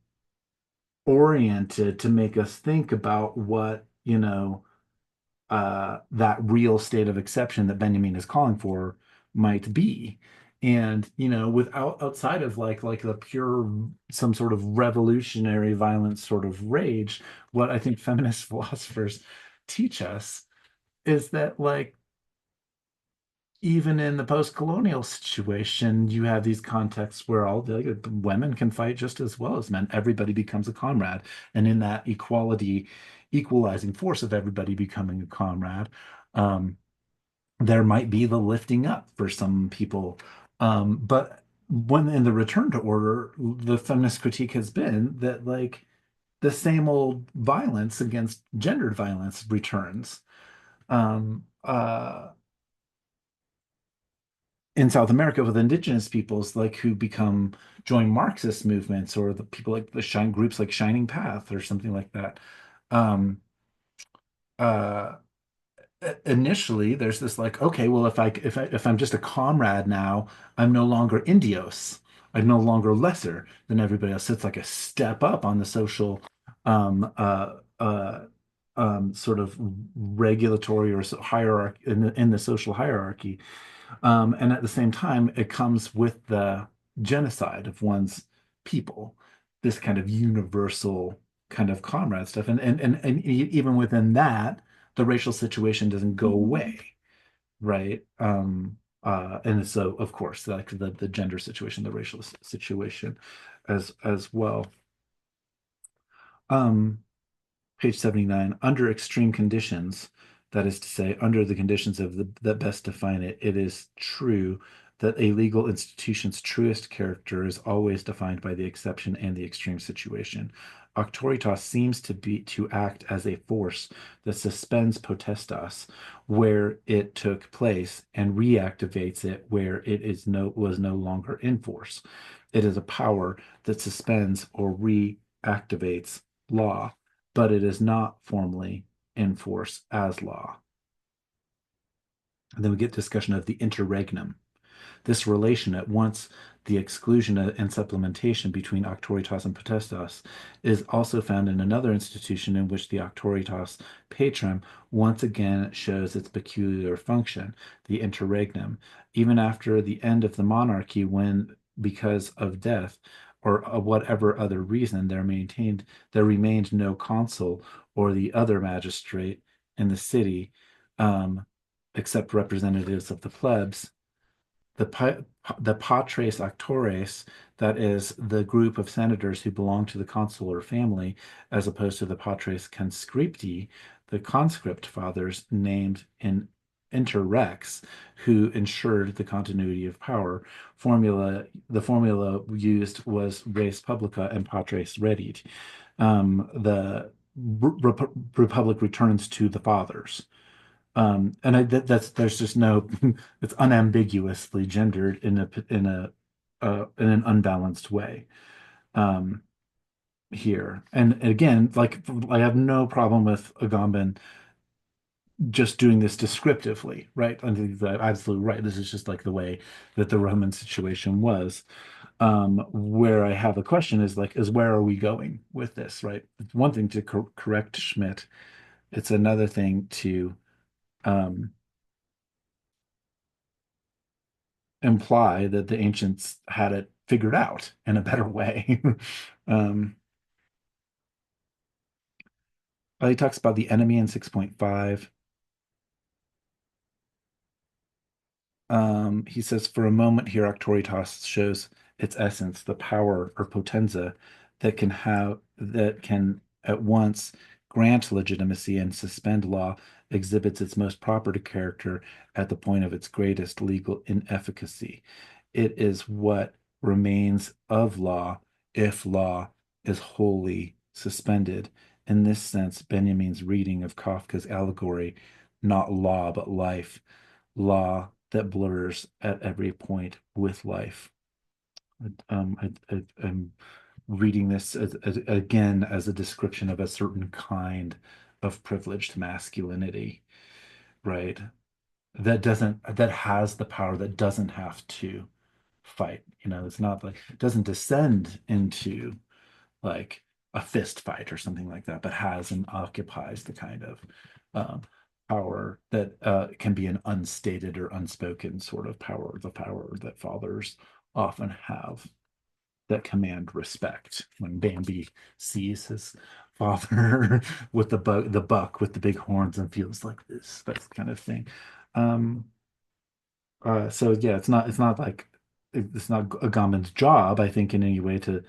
oriented to make us think about what, that real state of exception that Benjamin is calling for might be. And, without outside of like the pure some sort of revolutionary violent sort of rage, what I think feminist philosophers teach us is that like even in the post-colonial situation, you have these contexts where all the women can fight just as well as men. Everybody becomes a comrade, and in that equalizing force of everybody becoming a comrade, um, there might be the lifting up for some people. But when in the return to order, the feminist critique has been that like the same old violence against gendered violence returns. Um, in South America with indigenous peoples like who become join Marxist movements or the people like the shine groups like Shining Path or something like that. Um, uh, Initially, there's this like, okay, well, if I'm just a comrade now, I'm no longer Indios. I'm no longer lesser than everybody else. So it's like a step up on the social um, uh, uh, sort of regulatory or hierarchy in the social hierarchy. And at the same time, it comes with the genocide of one's people, this kind of universal kind of comrade stuff. And even within that, the racial situation doesn't go away, right? And so, of course, like the gender situation, the racial situation as well. Um, Page 79, under extreme conditions, that is to say, under the conditions that best define it, it is true that a legal institution's truest character is always defined by the exception and the extreme situation. Auctoritas seems to act as a force that suspends potestas where it took place and reactivates it where it was no longer in force. It is a power that suspends or reactivates law, but it is not formally in force as law. And then we get discussion of the interregnum. This relation, at once the exclusion and supplementation between auctoritas and potestas, is also found in another institution in which the auctoritas patrum once again shows its peculiar function, the interregnum. Even after the end of the monarchy, when, because of death, or whatever other reason, there remained no consul or the other magistrate in the city, um, except representatives of the plebs, the the patres actores, that is the group of senators who belong to the consular family, as opposed to the patres conscripti, the conscript fathers named in interrex, who ensured the continuity of power. The formula used was res publica and patres redit. The republic returns to the fathers. And that's there's just no it's unambiguously gendered in an unbalanced way um, here. And again, like I have no problem with Agamben just doing this descriptively, right? I think that absolutely right. This is just like the way that the Roman situation was. Where I have a question is like, is where are we going with this, right? It's one thing to correct Schmidt. It's another thing to um, imply that the ancients had it figured out in a better way. um, he talks about the enemy in 6.5. He says, for a moment here, Auctoritas shows its essence, the power or potenza that can at once grant legitimacy and suspend law, exhibits its most proper character at the point of its greatest legal inefficacy. It is what remains of law if law is wholly suspended. In this sense, Benjamin's reading of Kafka's allegory, not law but life, law that blurs at every point with life. I'm reading this again as a description of a certain kind of privileged masculinity, right? That has the power, that doesn't have to fight. It's not like it doesn't descend into like a fist fight or something like that, but has and occupies the kind of um, power that can be an unstated or unspoken sort of power, the power that fathers often have that command respect. When Bambi sees his father with the buck with the big horns and feels like this, that kind of thing. Um, so yeah, it's not like it's not Agamben's job, I think, in any way to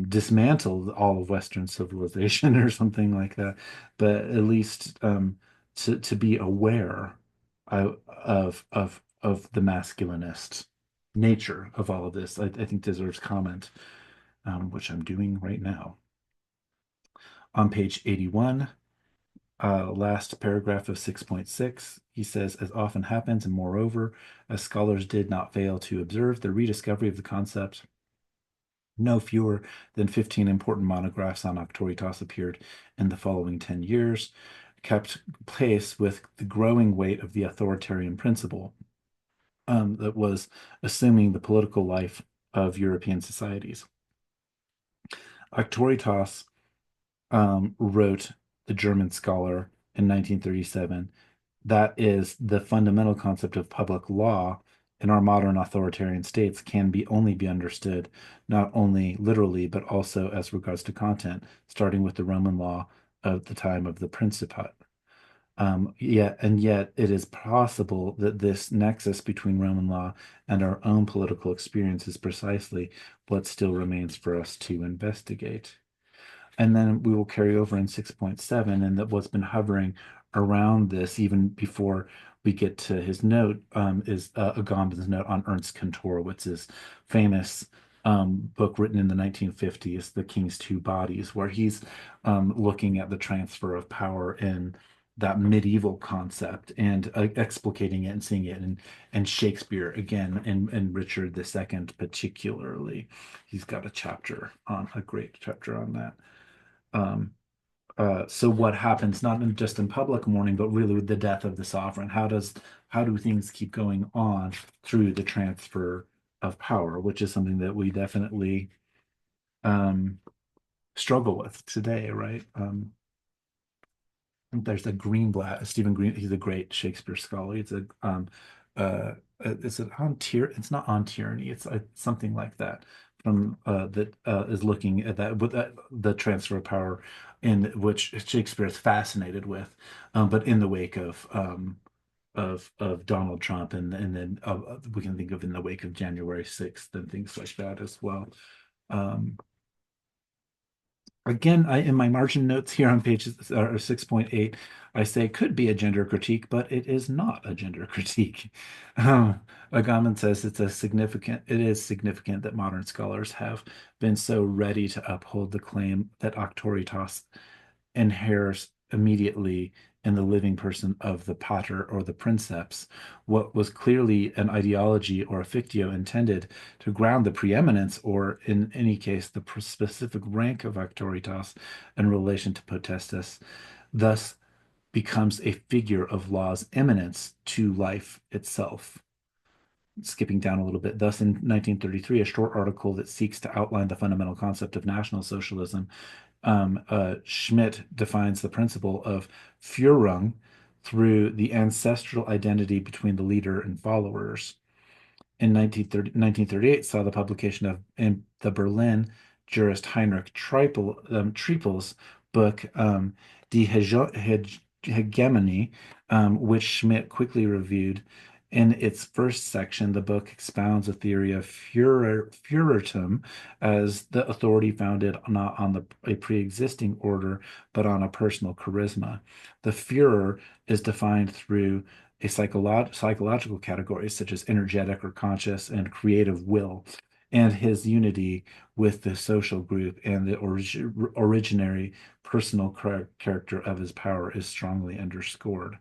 dismantle all of Western civilization or something like that, but at least to be aware of the masculinist nature of all of this. I think deserves comment, which I'm doing right now. On page 81, last paragraph of 6.6, he says, as often happens, and moreover, as scholars did not fail to observe, the rediscovery of the concept, no fewer than 15 important monographs on Auctoritas appeared in the following 10 years, kept pace with the growing weight of the authoritarian principle that was assuming the political life of European societies. Auctoritas wrote the German scholar in 1937. That is the fundamental concept of public law in our modern authoritarian states can only be understood not only literally but also as regards to content, starting with the Roman law of the time of the Principate. Yet it is possible that this nexus between Roman law and our own political experience is precisely what still remains for us to investigate. And then we will carry over in 6.7, and that what's been hovering around this even before we get to his note is Agamben's note on Ernst Kantorowicz's famous book written in the 1950s, The King's Two Bodies, where he's looking at the transfer of power in that medieval concept and explicating it and seeing it and Shakespeare again and Richard II particularly. He's got a great chapter on that. Um, so what happens not just in public mourning, but really with the death of the sovereign? How do things keep going on through the transfer of power, which is something that we definitely um, struggle with today, right? There's a Greenblatt, Stephen Green. He's a great Shakespeare scholar. Is it on tyr? It's not on tyranny. It's something like that from that is looking at that with the transfer of power, in which Shakespeare is fascinated with, but in the wake of Donald Trump, and then we can think of in the wake of January 6th and things like that as well. Um, Again, in my margin notes here on page 6.8, I say it could be a gender critique, but it is not a gender critique. Agamben says it is significant that modern scholars have been so ready to uphold the claim that auctoritas inheres immediately in the living person of the pater or the princeps, what was clearly an ideology or a fictio intended to ground the preeminence, or in any case, the specific rank of auctoritas in relation to potestas, thus becomes a figure of law's eminence to life itself. skipping down a little bit. Thus, in 1933, a short article that seeks to outline the fundamental concept of National Socialism, Schmidt defines the principle of Führung through the ancestral identity between the leader and followers. In 1938 saw the publication of in the Berlin jurist Heinrich Triepel's book, Die Hegemony, which Schmidt quickly reviewed. In its first section, the book expounds a theory of Führertum as the authority founded not on a pre-existing order, but on a personal charisma. The Führer is defined through psychological categories such as energetic or conscious and creative will, and his unity with the social group and the originary personal character of his power is strongly underscored.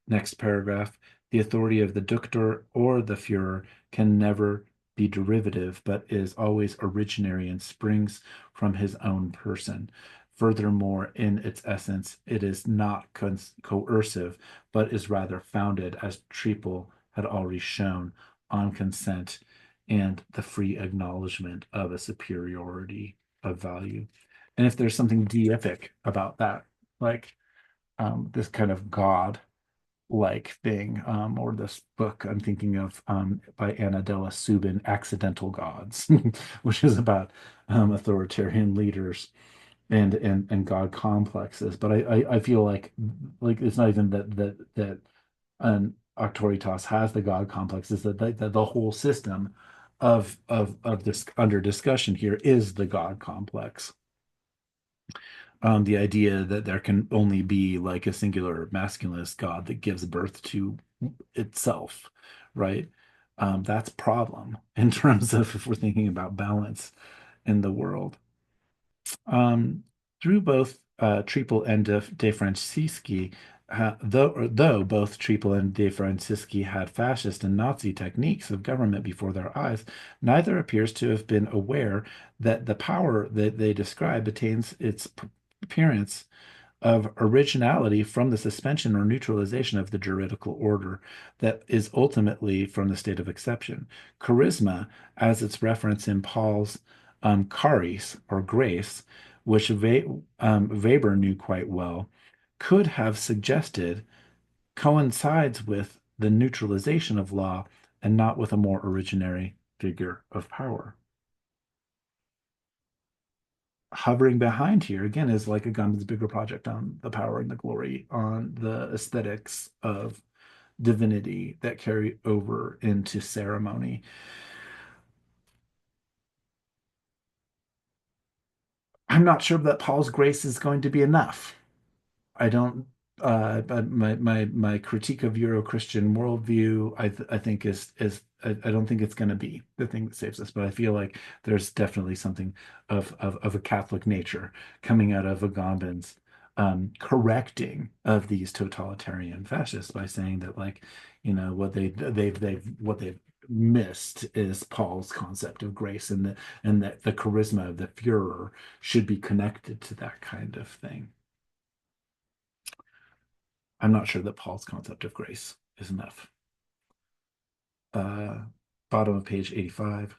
Next paragraph. The authority of the Ductor or the Führer can never be derivative, but is always originary and springs from his own person. Furthermore, in its essence, it is not coercive, but is rather founded, as Triple had already shown, on consent and the free acknowledgement of a superiority of value. And if there's something deific about that, like this kind of God like thing, or this book I'm thinking of by Anna Della Subin, Accidental Gods, which is about authoritarian leaders and God complexes. But I feel like it's not even that Auctoritas has the God complex, is that the whole system of this under discussion here is the God complex. The idea that there can only be like a singular masculinist God that gives birth to itself, right? That's a problem in terms of if we're thinking about balance in the world. Um, Through both Triple and De Francisci, though both Triple and De Francisci had fascist and Nazi techniques of government before their eyes, neither appears to have been aware that the power that they describe attains its appearance of originality from the suspension or neutralization of the juridical order that is ultimately from the state of exception. Charisma, as its reference in Paul's charis or grace, which Weber knew quite well, could have suggested coincides with the neutralization of law and not with a more originary figure of power. Hovering behind here again is like Agamben's bigger project on the power and the glory, on the aesthetics of divinity that carry over into ceremony. I'm not sure that Paul's grace is going to be enough. I don't. But my critique of Euro-Christian worldview, I think I don't think it's going to be the thing that saves us. But I feel like there's definitely something of a Catholic nature coming out of Agamben's correcting of these totalitarian fascists by saying that like what they've missed is Paul's concept of grace and that the charisma of the Führer should be connected to that kind of thing. I'm not sure that Paul's concept of grace is enough. Uh, Bottom of page 85.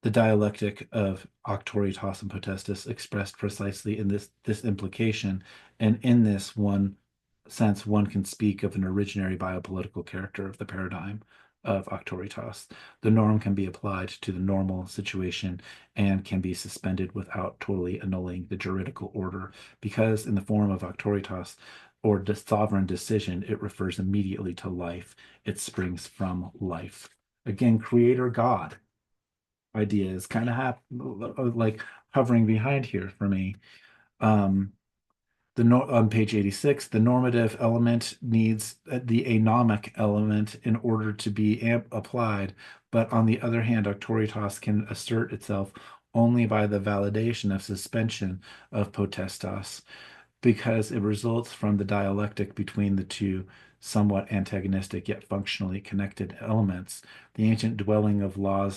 The dialectic of auctoritas and potestas expressed precisely in this implication, and in this one sense, one can speak of an originary biopolitical character of the paradigm of auctoritas. The norm can be applied to the normal situation and can be suspended without totally annulling the juridical order, because in the form of auctoritas or the sovereign decision, it refers immediately to life. It springs from life. Again, creator God idea is kind of like hovering behind here for me. Um, on page 86, the normative element needs the anomic element in order to be applied, but on the other hand, auctoritas can assert itself only by the validation of suspension of potestas, because it results from the dialectic between the two somewhat antagonistic yet functionally connected elements. The ancient dwelling of law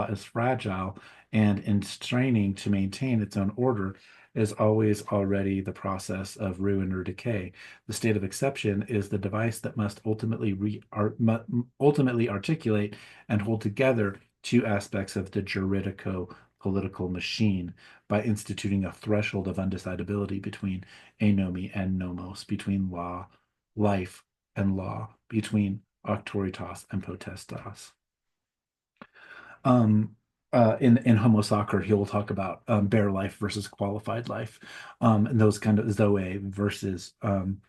is fragile, and in straining to maintain its own order, is always already the process of ruin or decay. The state of exception is the device that must ultimately articulate and hold together two aspects of the juridico political machine by instituting a threshold of undecidability between anomy and nomos, between law, life, and law, between auctoritas and potestas. Um, in Homo Sacer, he will talk about bare life versus qualified life, and those kind of Zoe versus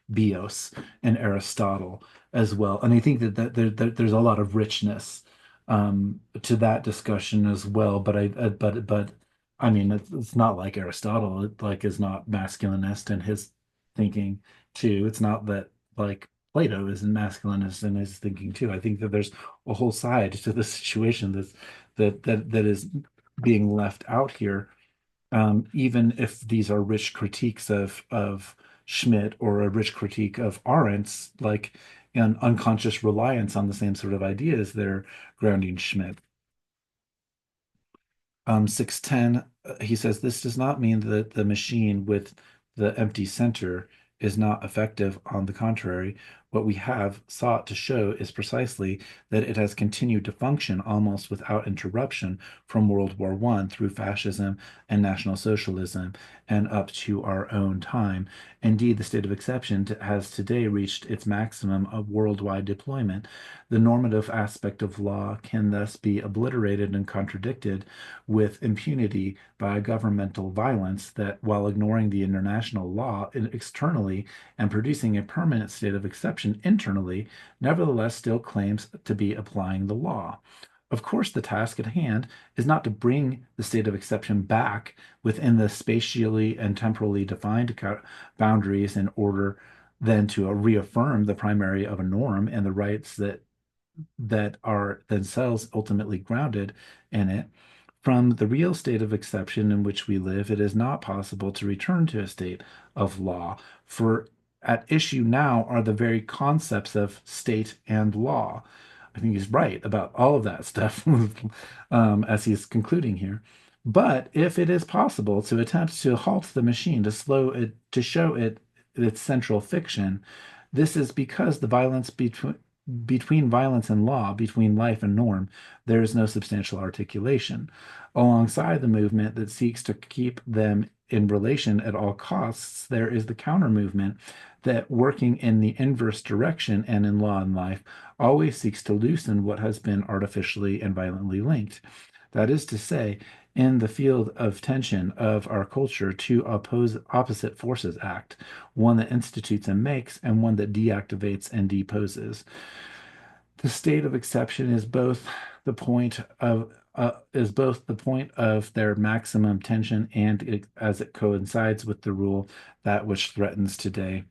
bios in Aristotle as well. And I think that there's a lot of richness to that discussion as well. But I mean, it's not like Aristotle. It like is not masculinist in his thinking too. It's not that like Plato isn't masculinist in his thinking too. I think that there's a whole side to the situation that is being left out here, even if these are rich critiques of Schmidt or a rich critique of Arendt's, like an unconscious reliance on the same sort of ideas that are grounding Schmidt. 610, he says, this does not mean that the machine with the empty center is not effective. On the contrary, what we have sought to show is precisely that it has continued to function almost without interruption from World War I through fascism and National Socialism and up to our own time. Indeed, the state of exception has today reached its maximum of worldwide deployment. The normative aspect of law can thus be obliterated and contradicted with impunity by governmental violence that, while ignoring the international law externally and producing a permanent state of exception internally, nevertheless still claims to be applying the law. Of course, the task at hand is not to bring the state of exception back within the spatially and temporally defined boundaries in order then to reaffirm the primary of a norm and the rights that are themselves ultimately grounded in it. From the real state of exception in which we live, it is not possible to return to a state of law, for at issue now are the very concepts of state and law. I think he's right about all of that stuff as he's concluding here. But if it is possible to attempt to halt the machine, to slow it, to show it its central fiction, this is because the violence between violence and law, between life and norm, there is no substantial articulation. Alongside the movement that seeks to keep them in relation at all costs, there is the counter movement that, working in the inverse direction and in law and life, always seeks to loosen what has been artificially and violently linked. That is to say, in the field of tension of our culture, two opposite forces act, one that institutes and makes, and one that deactivates and deposes. The state of exception is both the point of their maximum tension and as it coincides with the rule that which threatens today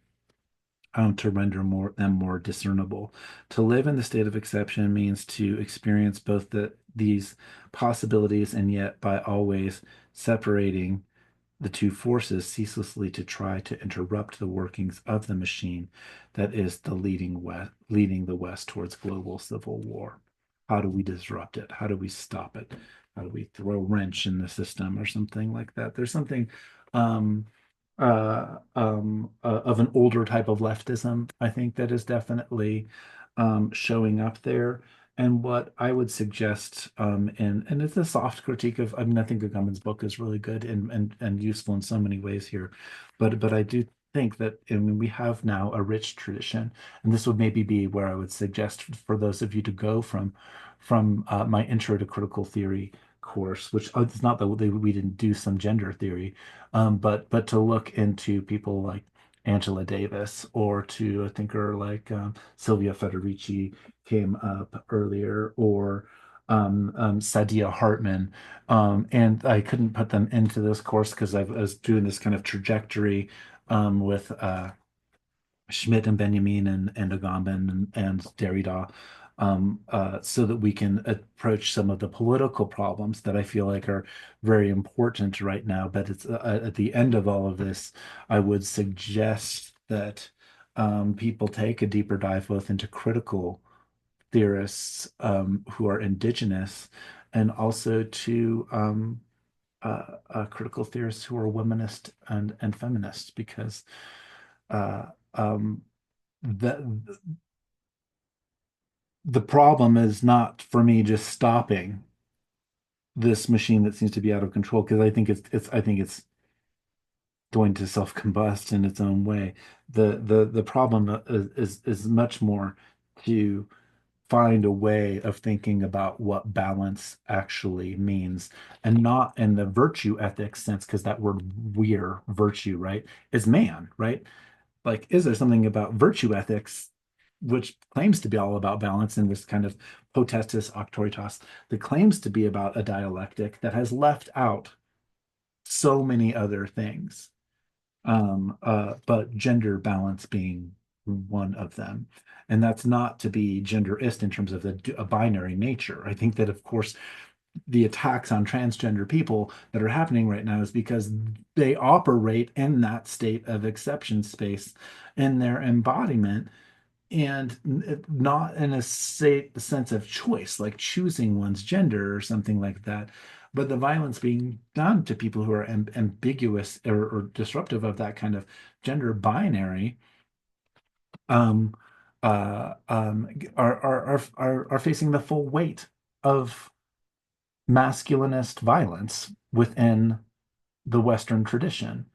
to render them more discernible. To live in the state of exception means to experience both these possibilities and yet by always separating the two forces ceaselessly to try to interrupt the workings of the machine that is leading the West towards global civil war. How do we disrupt it? How do we stop it? How do we throw a wrench in the system or something like that? There's something um, of an older type of leftism, I think, that is definitely showing up there. And what I would suggest, and it's a soft critique of, I mean, I think Agamben's book is really good and useful in so many ways here, but I do think that, I mean, we have now a rich tradition, and this would maybe be where I would suggest for those of you to go from my Intro to Critical Theory course, which it's not that we didn't do some gender theory, but to look into people like Angela Davis or to a thinker like Sylvia Federici came up earlier, or Saidiya Hartman. And I couldn't put them into this course because I was doing this kind of trajectory with Schmidt and Benjamin and Agamben and Derrida, so that we can approach some of the political problems that I feel like are very important right now. But it's at the end of all of this, I would suggest that people take a deeper dive both into critical theorists who are indigenous and also to critical theorists who are womanist and feminist because uh, um, the the problem is not for me just stopping this machine that seems to be out of control because I think it's going to self-combust in its own way. The problem is much more to find a way of thinking about what balance actually means and not in the virtue ethics sense, because that word we're virtue, right, is man, right? Like, is there something about virtue ethics, which claims to be all about balance in this kind of potestas auctoritas, that claims to be about a dialectic that has left out so many other things, but gender balance being one of them. And that's not to be genderist in terms of a binary nature. I think that, of course, the attacks on transgender people that are happening right now is because they operate in that state of exception space in their embodiment and not in a sense of choice, like choosing one's gender or something like that. But the violence being done to people who are ambiguous or disruptive of that kind of gender binary um, are facing the full weight of masculinist violence within the Western tradition.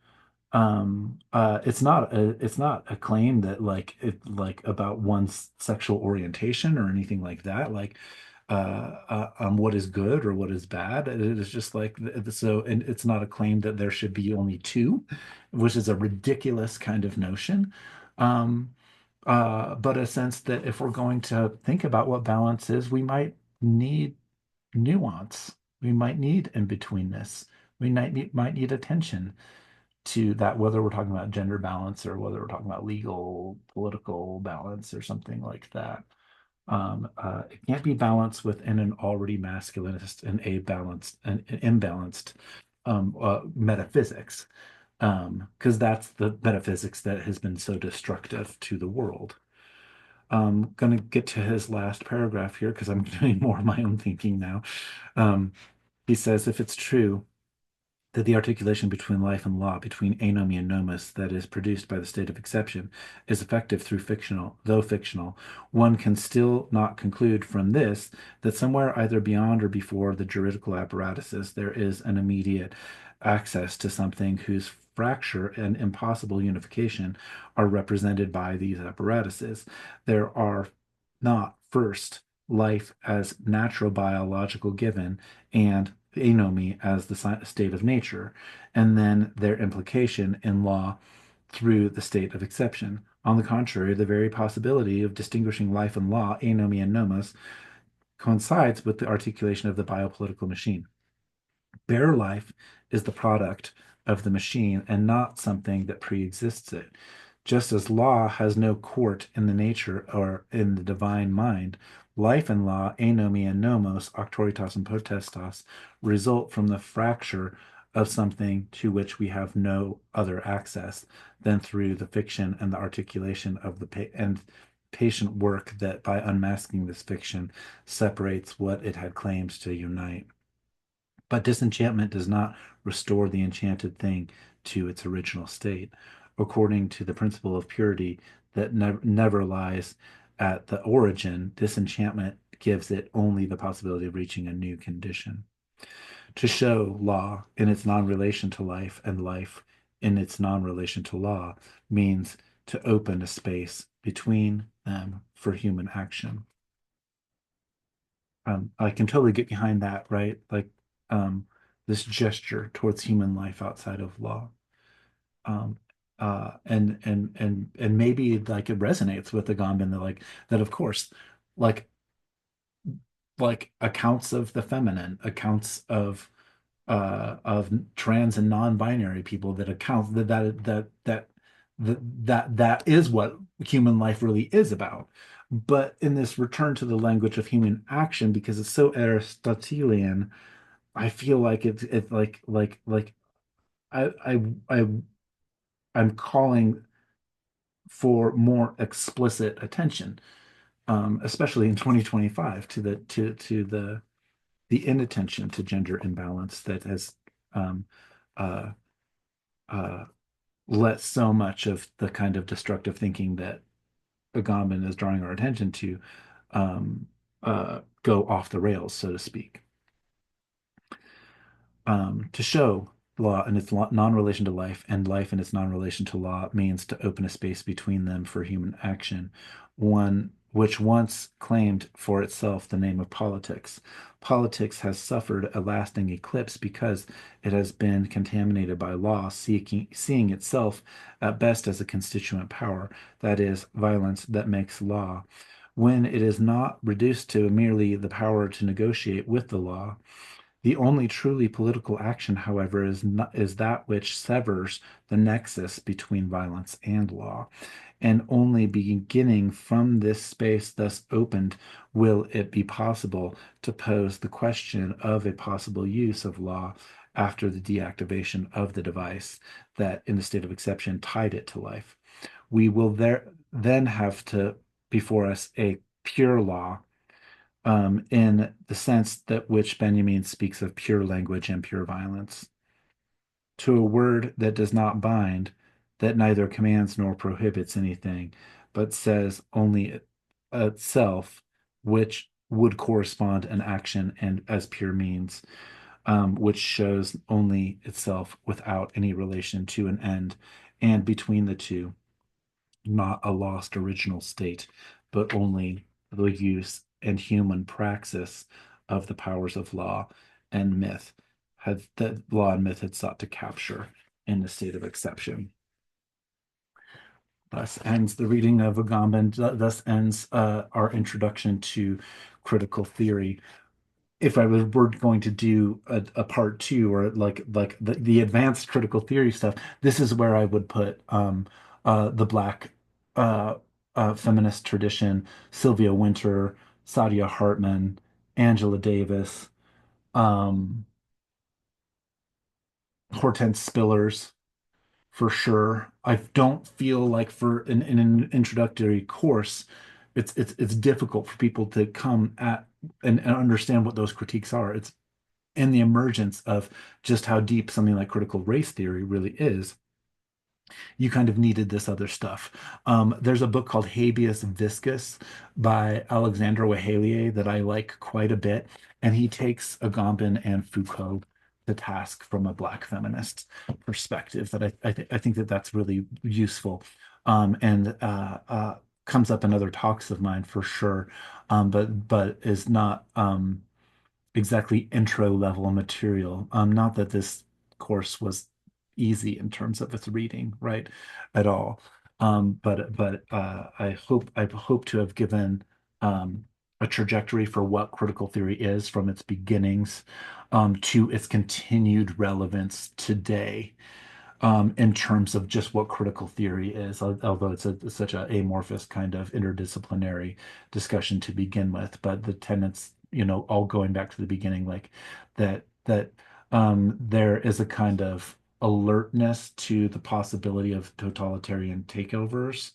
It's not a claim that like about one's sexual orientation or anything like that, like what is good or what is bad. It is just like so, and it's not a claim that there should be only two, which is a ridiculous kind of notion. Um, but a sense that if we're going to think about what balance is, we might need nuance. We might need in-betweenness. We might need attention to that, whether we're talking about gender balance or whether we're talking about legal, political balance or something like that. It can't be balanced within an already masculinist and a balanced and imbalanced metaphysics, because that's the metaphysics that has been so destructive to the world. I'm going to get to his last paragraph here because I'm doing more of my own thinking now. Um, he says, if it's true that the articulation between life and law, between anomy and nomos, that is produced by the state of exception, is effective through fictional, though fictional, one can still not conclude from this that somewhere either beyond or before the juridical apparatuses there is an immediate access to something whose fracture and impossible unification are represented by these apparatuses. There are not first life as natural biological given and anomy as the state of nature, and then their implication in law through the state of exception. On the contrary, the very possibility of distinguishing life and law, anomy and nomos, coincides with the articulation of the biopolitical machine. Bare life is the product of the machine and not something that pre-exists it. Just as law has no court in the nature or in the divine mind, life and law, anomy and nomos, auctoritas and potestas, result from the fracture of something to which we have no other access than through the fiction and the articulation of and patient work that, by unmasking this fiction, separates what it had claims to unite. But disenchantment does not restore the enchanted thing to its original state, according to the principle of purity that never lies at the origin. Disenchantment gives it only the possibility of reaching a new condition. To show law in its non-relation to life and life in its non-relation to law means to open a space between them for human action. I can totally get behind that, right? Like, this gesture towards human life outside of law. Um, and maybe like it resonates with Agamben that that of course, like accounts of the feminine, accounts of trans and non-binary people, that account that is what human life really is about. But in this return to the language of human action, because it's so Aristotelian, I feel like it's I I I I'm calling for more explicit attention, especially in 2025, to the inattention to gender imbalance that has um, uh, uh, let so much of the kind of destructive thinking that Agamben is drawing our attention to um, go off the rails, so to speak. To show law and its non-relation to life and life and its non-relation to law means to open a space between them for human action, one which once claimed for itself the name of politics. Politics has suffered a lasting eclipse because it has been contaminated by law, seeing itself at best as a constituent power, that is, violence that makes law. When it is not reduced to merely the power to negotiate with the law, the only truly political action, however, is that which severs the nexus between violence and law. And only beginning from this space thus opened will it be possible to pose the question of a possible use of law after the deactivation of the device that, in the state of exception, tied it to life. We will then have to before us a pure law in the sense that which Benjamin speaks of pure language and pure violence, to a word that does not bind, that neither commands nor prohibits anything, but says only itself, which would correspond an action and as pure means, which shows only itself without any relation to an end, and between the two not a lost original state, but only the use and human praxis of the powers of law and myth had that law and myth had sought to capture in the state of exception. Thus ends the reading of Agamben. Thus ends our introduction to critical theory. If I were going to do a part two or like the advanced critical theory stuff, this is where I would put the black uh, feminist tradition, Sylvia Wynter, Sadia Hartman, Angela Davis, um, Hortense Spillers for sure. I don't feel like for in an introductory course, it's difficult for people to come at and understand what those critiques are. It's in the emergence of just how deep something like critical race theory really is, you kind of needed this other stuff. There's a book called Habeas Viscus by Alexandre Wehelier that I like quite a bit, and he takes Agamben and Foucault to task from a Black feminist perspective. That I think that that's really useful, and comes up in other talks of mine for sure, but is not. Exactly intro level material. Not that this course was easy in terms of its reading, right, at all. But I hope to have given a trajectory for what critical theory is from its beginnings to its continued relevance today in terms of just what critical theory is, although such an amorphous kind of interdisciplinary discussion to begin with. But the tenets, all going back to the beginning, like that there is a kind of alertness to the possibility of totalitarian takeovers,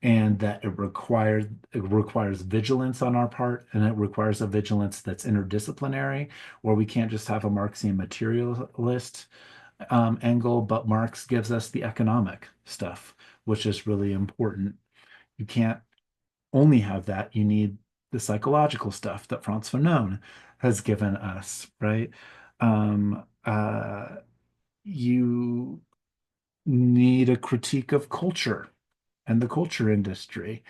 and that it requires vigilance on our part, and it requires a vigilance that's interdisciplinary, where we can't just have a Marxian materialist angle, but Marx gives us the economic stuff, which is really important. You can't only have that. You need the psychological stuff that Frantz Fanon has given us, right? You need a critique of culture and the culture industry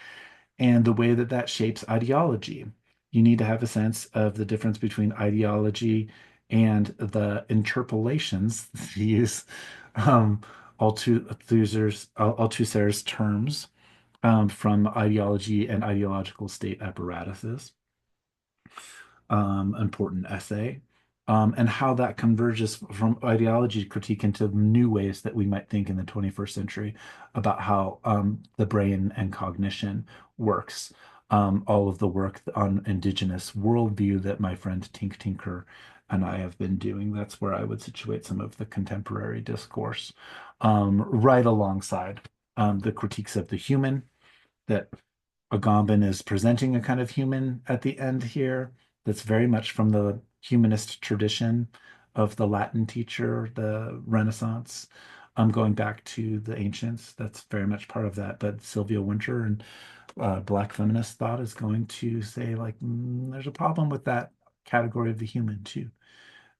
and the way that that shapes ideology. You need to have a sense of the difference between ideology and the interpolations, to use um, Althusser's terms, from ideology and ideological state apparatuses. Important essay, and how that converges from ideology critique into new ways that we might think in the 21st century about how the brain and cognition works. All of the work on indigenous worldview that my friend Tink Tinker and I have been doing, that's where I would situate some of the contemporary discourse, right alongside the critiques of the human that Agamben is presenting a kind of human at the end here that's very much from the humanist tradition, of the Latin teacher, the Renaissance. I'm going back to the ancients. That's very much part of that. But Sylvia Wynter and Black feminist thought is going to say, like, there's a problem with that category of the human too.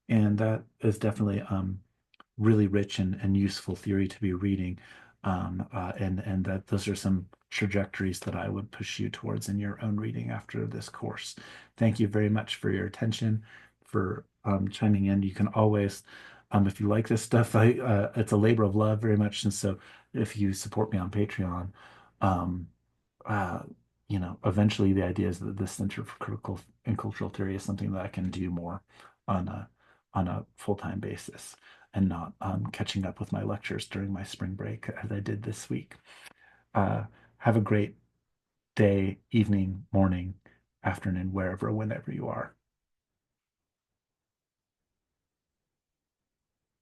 And that is definitely really rich and useful theory to be reading. And that those are some trajectories that I would push you towards in your own reading after this course. Thank you very much for your attention, for chiming in. You can always, if you like this stuff, it's a labor of love very much. And so if you support me on Patreon, um, uh, eventually the idea is that the Center for Critical and Cultural Theory is something that I can do more on a full-time basis and not catching up with my lectures during my spring break as I did this week. Uh, have a great day, evening, morning, afternoon, wherever, whenever you are.